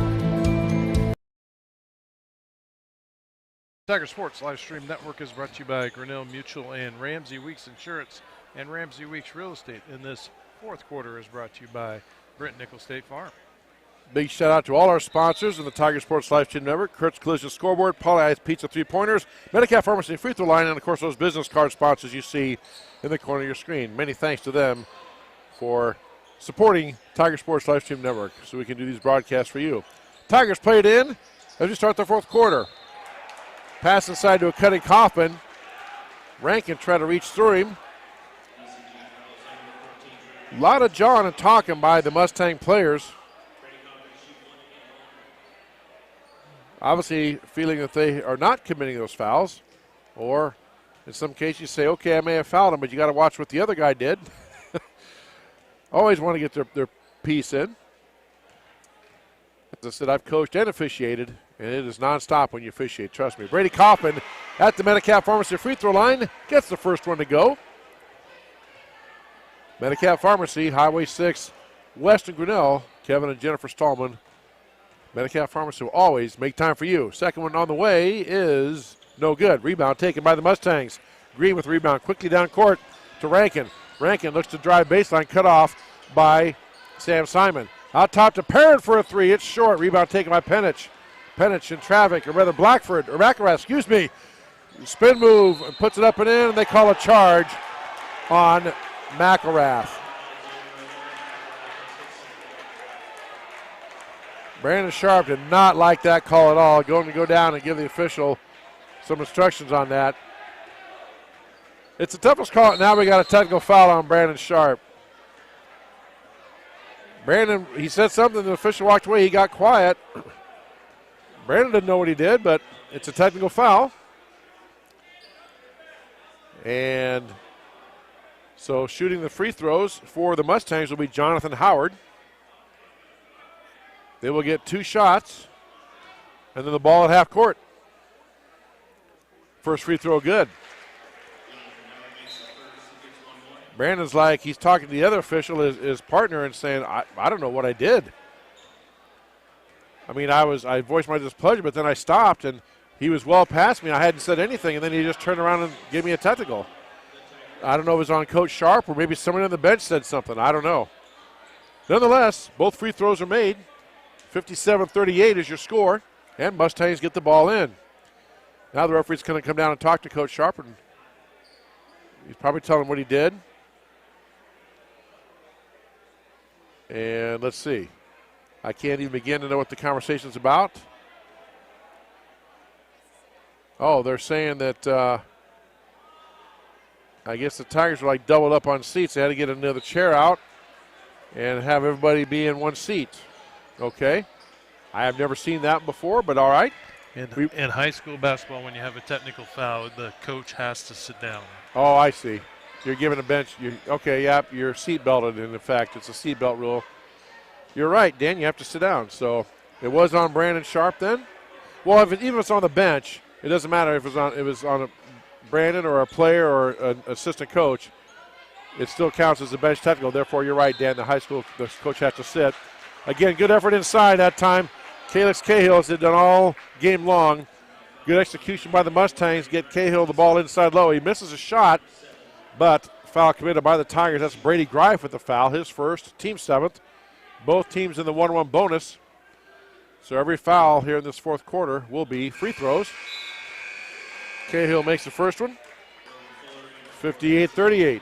Tiger Sports Live Stream Network is brought to you by Grinnell Mutual and Ramsey Weeks Insurance and Ramsey Weeks Real Estate. And this fourth quarter is brought to you by Brent Nickel State Farm. Big shout out to all our sponsors in the Tiger Sports Live Stream Network: Kurt's Collision Scoreboard, Paulie Ice Pizza 3-pointers, Medicare Pharmacy Free Throw Line, and of course those business card sponsors you see in the corner of your screen. Many thanks to them for supporting Tiger Sports Live Stream Network so we can do these broadcasts for you. Tigers played in as we start the fourth quarter. Pass inside to a cutting Kaufman. Rankin tried to reach through him. A lot of jawing and talking by the Mustang players. Obviously feeling that they are not committing those fouls. Or in some cases you say, okay, I may have fouled him, but you got to watch what the other guy did. Always want to get their piece in. As I said, I've coached and officiated, and it is nonstop when you officiate, trust me. Brady Kaufman at the Medicap Pharmacy free throw line gets the first one to go. Medicap Pharmacy, Highway 6, Western Grinnell. Kevin and Jennifer Stallman. Medicap Pharmacy will always make time for you. Second one on the way is no good. Rebound taken by the Mustangs. Green with rebound quickly down court to Rankin. Rankin looks to drive baseline, cut off by Sam Simon. Out top to Perrin for a three. It's short. Rebound taken by Penich. Penich in traffic, or rather McElrath, Spin move and puts it up and in, and they call a charge on McElrath. Brandon Sharp did not like that call at all. Going to go down and give the official some instructions on that. It's the toughest call. Now we got a technical foul on Brandon Sharp. Brandon, he said something, the official walked away, he got quiet. Brandon didn't know what he did, but it's a technical foul. And so shooting the free throws for the Mustangs will be Jonathan Howard. They will get 2 shots, and then the ball at half court. First free throw good. Brandon's like, he's talking to the other official, his partner, and saying, I don't know what I did. I mean, I voiced my displeasure, but then I stopped, and he was well past me. I hadn't said anything, and then he just turned around and gave me a technical. I don't know if it was on Coach Sharp or maybe someone on the bench said something. I don't know. Nonetheless, both free throws are made. 57-38 is your score, and Mustangs get the ball in. Now the referee's going to come down and talk to Coach Sharp, and he's probably telling him what he did. And let's see. I can't even begin to know what the conversation's about. Oh, they're saying that I guess the Tigers were like doubled up on seats. They had to get another chair out and have everybody be in one seat. Okay. I have never seen that before, but all right. In high school basketball, when you have a technical foul, the coach has to sit down. Oh, I see. You're given a bench. Okay, yeah, you're seat belted, in effect. It's a seat belt rule. You're right, Dan. You have to sit down. So it was on Brandon Sharp then? Well, even if it's on the bench, it doesn't matter if it was on a Brandon or a player or an assistant coach. It still counts as a bench technical. Therefore, you're right, Dan. The coach has to sit. Again, good effort inside that time. Calix Cahill has done all game long. Good execution by the Mustangs. Get Cahill the ball inside low. He misses a shot, but foul committed by the Tigers. That's Brady Greif with the foul, his first, team seventh. Both teams in the 1-1 bonus. So every foul here in this fourth quarter will be free throws. Cahill makes the first one. 58-38.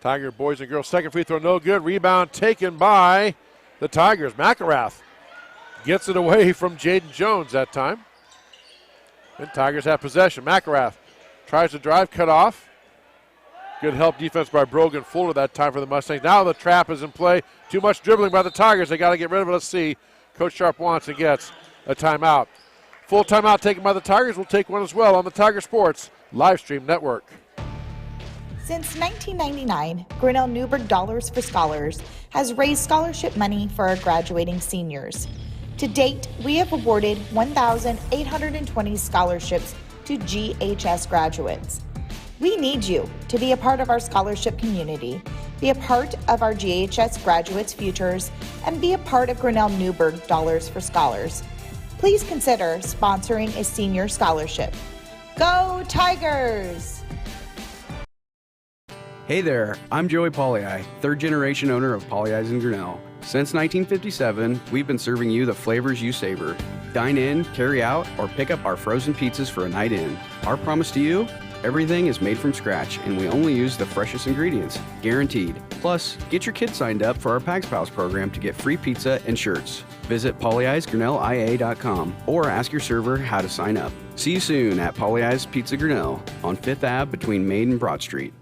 Tiger boys and girls second free throw no good. Rebound taken by the Tigers. McElrath gets it away from Jaden Jones that time. And Tigers have possession. McElrath tries to drive, cut off. Good help defense by Brogan Fuller that time for the Mustangs. Now the trap is in play. Too much dribbling by the Tigers. They got to get rid of it. Let's see. Coach Sharp wants and gets a timeout. Full timeout taken by the Tigers. We'll take one as well on the Tiger Sports Livestream Network. Since 1999, Grinnell Newberg Dollars for Scholars has raised scholarship money for our graduating seniors. To date, we have awarded 1,820 scholarships to GHS graduates. We need you to be a part of our scholarship community, be a part of our GHS graduates' futures, and be a part of Grinnell Newberg Dollars for Scholars. Please consider sponsoring a senior scholarship. Go Tigers! Hey there, I'm Joey Pollei, third generation owner of Polley's in Grinnell. Since 1957, we've been serving you the flavors you savor. Dine in, carry out, or pick up our frozen pizzas for a night in. Our promise to you? Everything is made from scratch, and we only use the freshest ingredients, guaranteed. Plus, get your kids signed up for our Pags Pals program to get free pizza and shirts. Visit polleisgrinnellia.com or ask your server how to sign up. See you soon at Polley's Pizza Grinnell on 5th Ave between Main and Broad Street.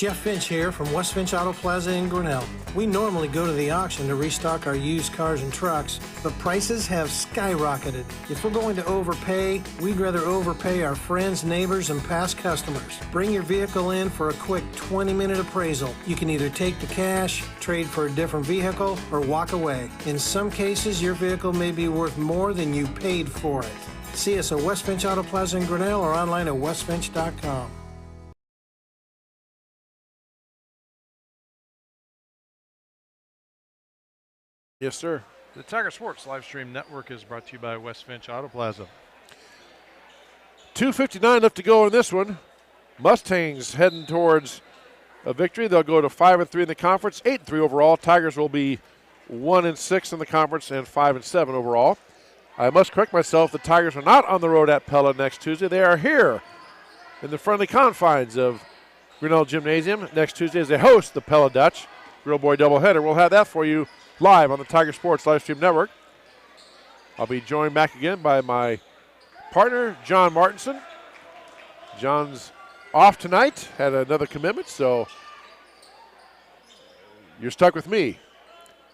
Jeff Finch here from West Finch Auto Plaza in Grinnell. We normally go to the auction to restock our used cars and trucks, but prices have skyrocketed. If we're going to overpay, we'd rather overpay our friends, neighbors, and past customers. Bring your vehicle in for a quick 20-minute appraisal. You can either take the cash, trade for a different vehicle, or walk away. In some cases, your vehicle may be worth more than you paid for it. See us at West Finch Auto Plaza in Grinnell or online at westfinch.com. Yes, sir. The Tiger Sports live stream network is brought to you by West Finch Auto Plaza. 2:59 left to go in this one. Mustangs heading towards a victory. They'll go to 5-3 in the conference, 8-3 overall. Tigers will be 1-6 in the conference and 5-7 overall. I must correct myself. The Tigers are not on the road at Pella next Tuesday. They are here in the friendly confines of Grinnell Gymnasium next Tuesday as they host the Pella Dutch Grill Boy doubleheader. We'll have that for you live on the Tiger Sports live stream network. I'll be joined back again by my partner, John Martinson. John's off tonight, had another commitment, so you're stuck with me.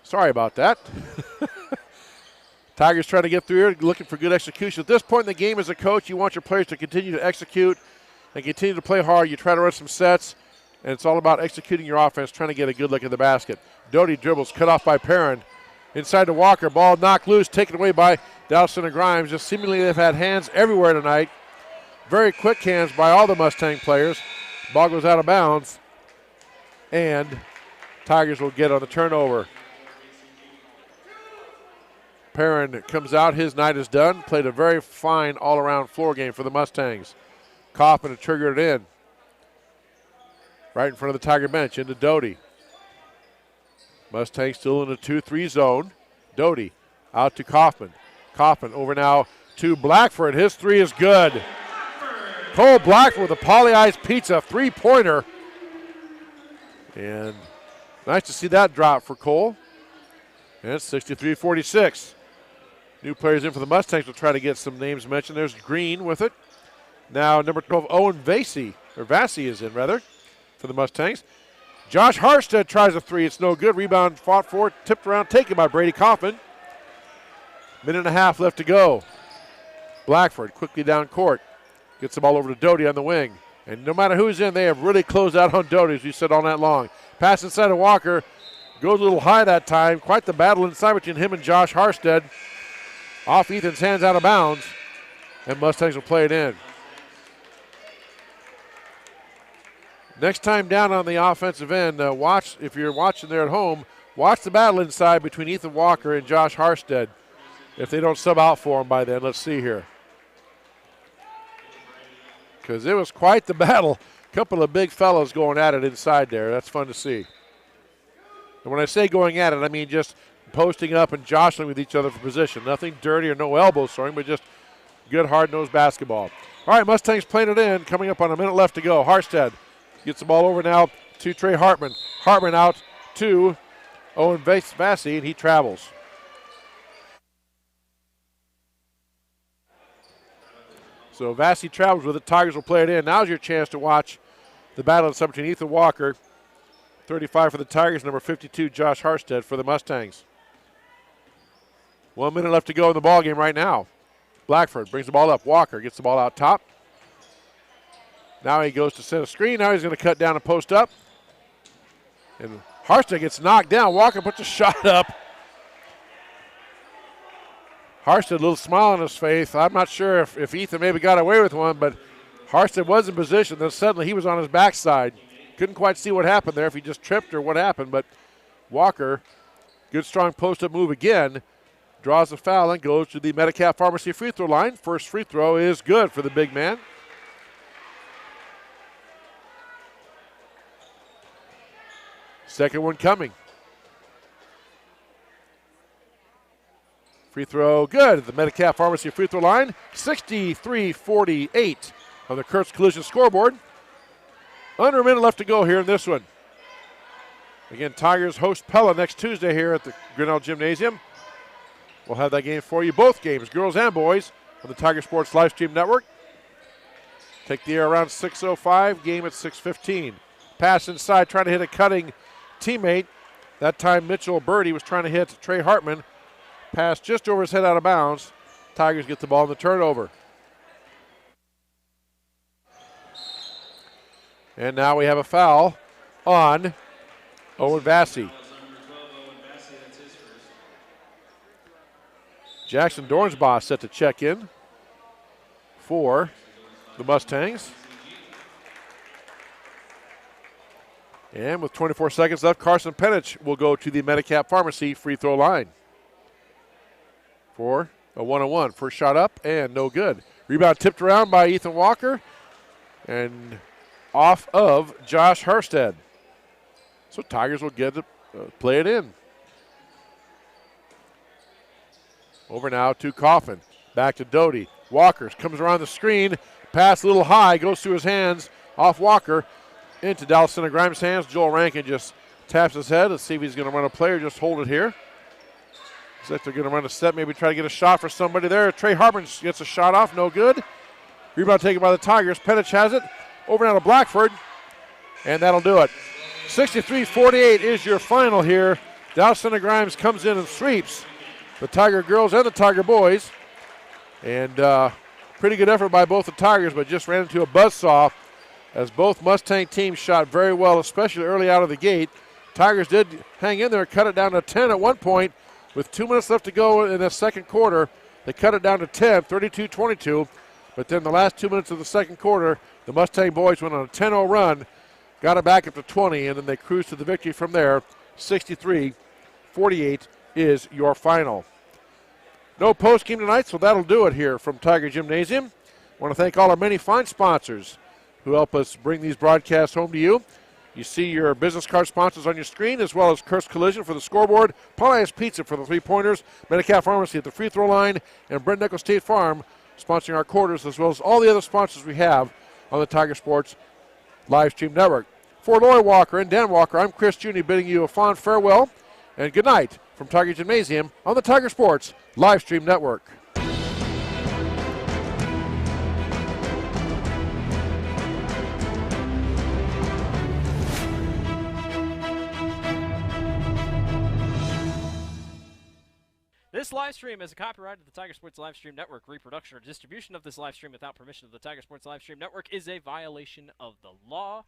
Sorry about that. Tigers trying to get through here, looking for good execution. At this point in the game as a coach, you want your players to continue to execute and continue to play hard. You try to run some sets, and it's all about executing your offense, trying to get a good look at the basket. Doty dribbles, cut off by Perrin. Inside to Walker, ball knocked loose, taken away by Dowson and Grimes. Just seemingly they've had hands everywhere tonight. Very quick hands by all the Mustang players. Ball goes out of bounds, and Tigers will get on the turnover. Perrin comes out, his night is done. Played a very fine all-around floor game for the Mustangs. Kaufman had triggered it in. Right in front of the Tiger bench, into Doty. Mustangs still in a 2-3 zone. Doty out to Kaufman. Kaufman over now to Blackford. His three is good. Cole Blackford with a Polly Ice Pizza three-pointer. And nice to see that drop for Cole. And it's 63-46. New players in for the Mustangs will try to get some names mentioned. There's Green with it. Now number 12, Owen Vasey is in rather, for the Mustangs. Josh Harstead tries a three. It's no good. Rebound fought for, tipped around, taken by Brady Kaufman. Minute and a half left to go. Blackford quickly down court. Gets the ball over to Doty on the wing. And no matter who's in, they have really closed out on Doty, as we said all night long. Pass inside of Walker. Goes a little high that time. Quite the battle inside between him and Josh Harstead. Off Ethan's hands, out of bounds. And Mustangs will play it in. Next time down on the offensive end, watch, if you're watching there at home, watch the battle inside between Ethan Walker and Josh Harstead. If they don't sub out for him by then, let's see here. Because it was quite the battle. A couple of big fellows going at it inside there. That's fun to see. And when I say going at it, I mean just posting up and jostling with each other for position. Nothing dirty or no elbow throwing, but just good hard-nosed basketball. All right, Mustangs playing it in. Coming up on a minute left to go. Harstead gets the ball over now to Trey Hartman. Hartman out to Owen Vasey, and he travels. So Vasey travels with it. Tigers will play it in. Now's your chance to watch the battle between Ethan Walker, 35 for the Tigers, number 52, Josh Harstead for the Mustangs. 1 minute left to go in the ball game right now. Blackford brings the ball up. Walker gets the ball out top. Now he goes to set a screen. Now he's going to cut down and post up. And Harstead gets knocked down. Walker puts a shot up. Harstead, a little smile on his face. I'm not sure if Ethan maybe got away with one, but Harstead was in position. Then suddenly he was on his backside. Couldn't quite see what happened there, if he just tripped or what happened. But Walker, good strong post-up move again, draws a foul and goes to the Metcalf Pharmacy free throw line. First free throw is good for the big man. Second one coming. Free throw good at the Metcalf Pharmacy free throw line. 63-48 on the Kurtz Collision scoreboard. Under a minute left to go here in this one. Again, Tigers host Pella next Tuesday here at the Grinnell Gymnasium. We'll have that game for you, both games, girls and boys, on the Tiger Sports Livestream Network. Take the air around 6:05, game at 6:15. Pass inside, trying to hit a cutting teammate. That time Mitchell Birdie was trying to hit Trey Hartman. Pass just over his head out of bounds. Tigers get the ball in the turnover. And now we have a foul on Owen Vassy. Jackson Dornsbaugh set to check in for the Mustangs. And with 24 seconds left, Carson Penich will go to the Medicap Pharmacy free throw line for a 1-on-1. First shot up and no good. Rebound tipped around by Ethan Walker and off of Josh Herstead. So Tigers will get to play it in. Over now to Coffin. Back to Doty. Walker comes around the screen. Pass a little high. Goes through his hands. Off Walker. Into Dallas Center Grimes' hands. Joel Rankin just taps his head. Let's see if he's going to run a play or just hold it here. Looks like they're going to run a set. Maybe try to get a shot for somebody there. Trey Hartman gets a shot off. No good. Rebound taken by the Tigers. Penich has it. Over now to Blackford. And that'll do it. 63-48 is your final here. Dallas Center Grimes comes in and sweeps the Tiger girls and the Tiger boys. And pretty good effort by both the Tigers, but just ran into a buzzsaw as both Mustang teams shot very well, especially early out of the gate. Tigers did hang in there, cut it down to 10 at one point. With 2 minutes left to go in the second quarter, they cut it down to 10, 32-22. But then the last 2 minutes of the second quarter, the Mustang boys went on a 10-0 run, got it back up to 20, and then they cruised to the victory from there. 63-48 is your final. No post game tonight, so that'll do it here from Tiger Gymnasium. I want to thank all our many fine sponsors who help us bring these broadcasts home to you. You see your business card sponsors on your screen, as well as Kurt's Collision for the scoreboard, Polly's Pizza for the three-pointers, Medicap Pharmacy at the free throw line, and Brent Nickel State Farm sponsoring our quarters, as well as all the other sponsors we have on the Tiger Sports live stream network. For Lori Walker and Dan Walker, I'm Chris Juni bidding you a fond farewell and good night from Tiger Gymnasium on the Tiger Sports live stream network. This live stream is a copyright of the Tiger Sports Live Stream Network. Reproduction or distribution of this live stream without permission of the Tiger Sports Live Stream Network is a violation of the law.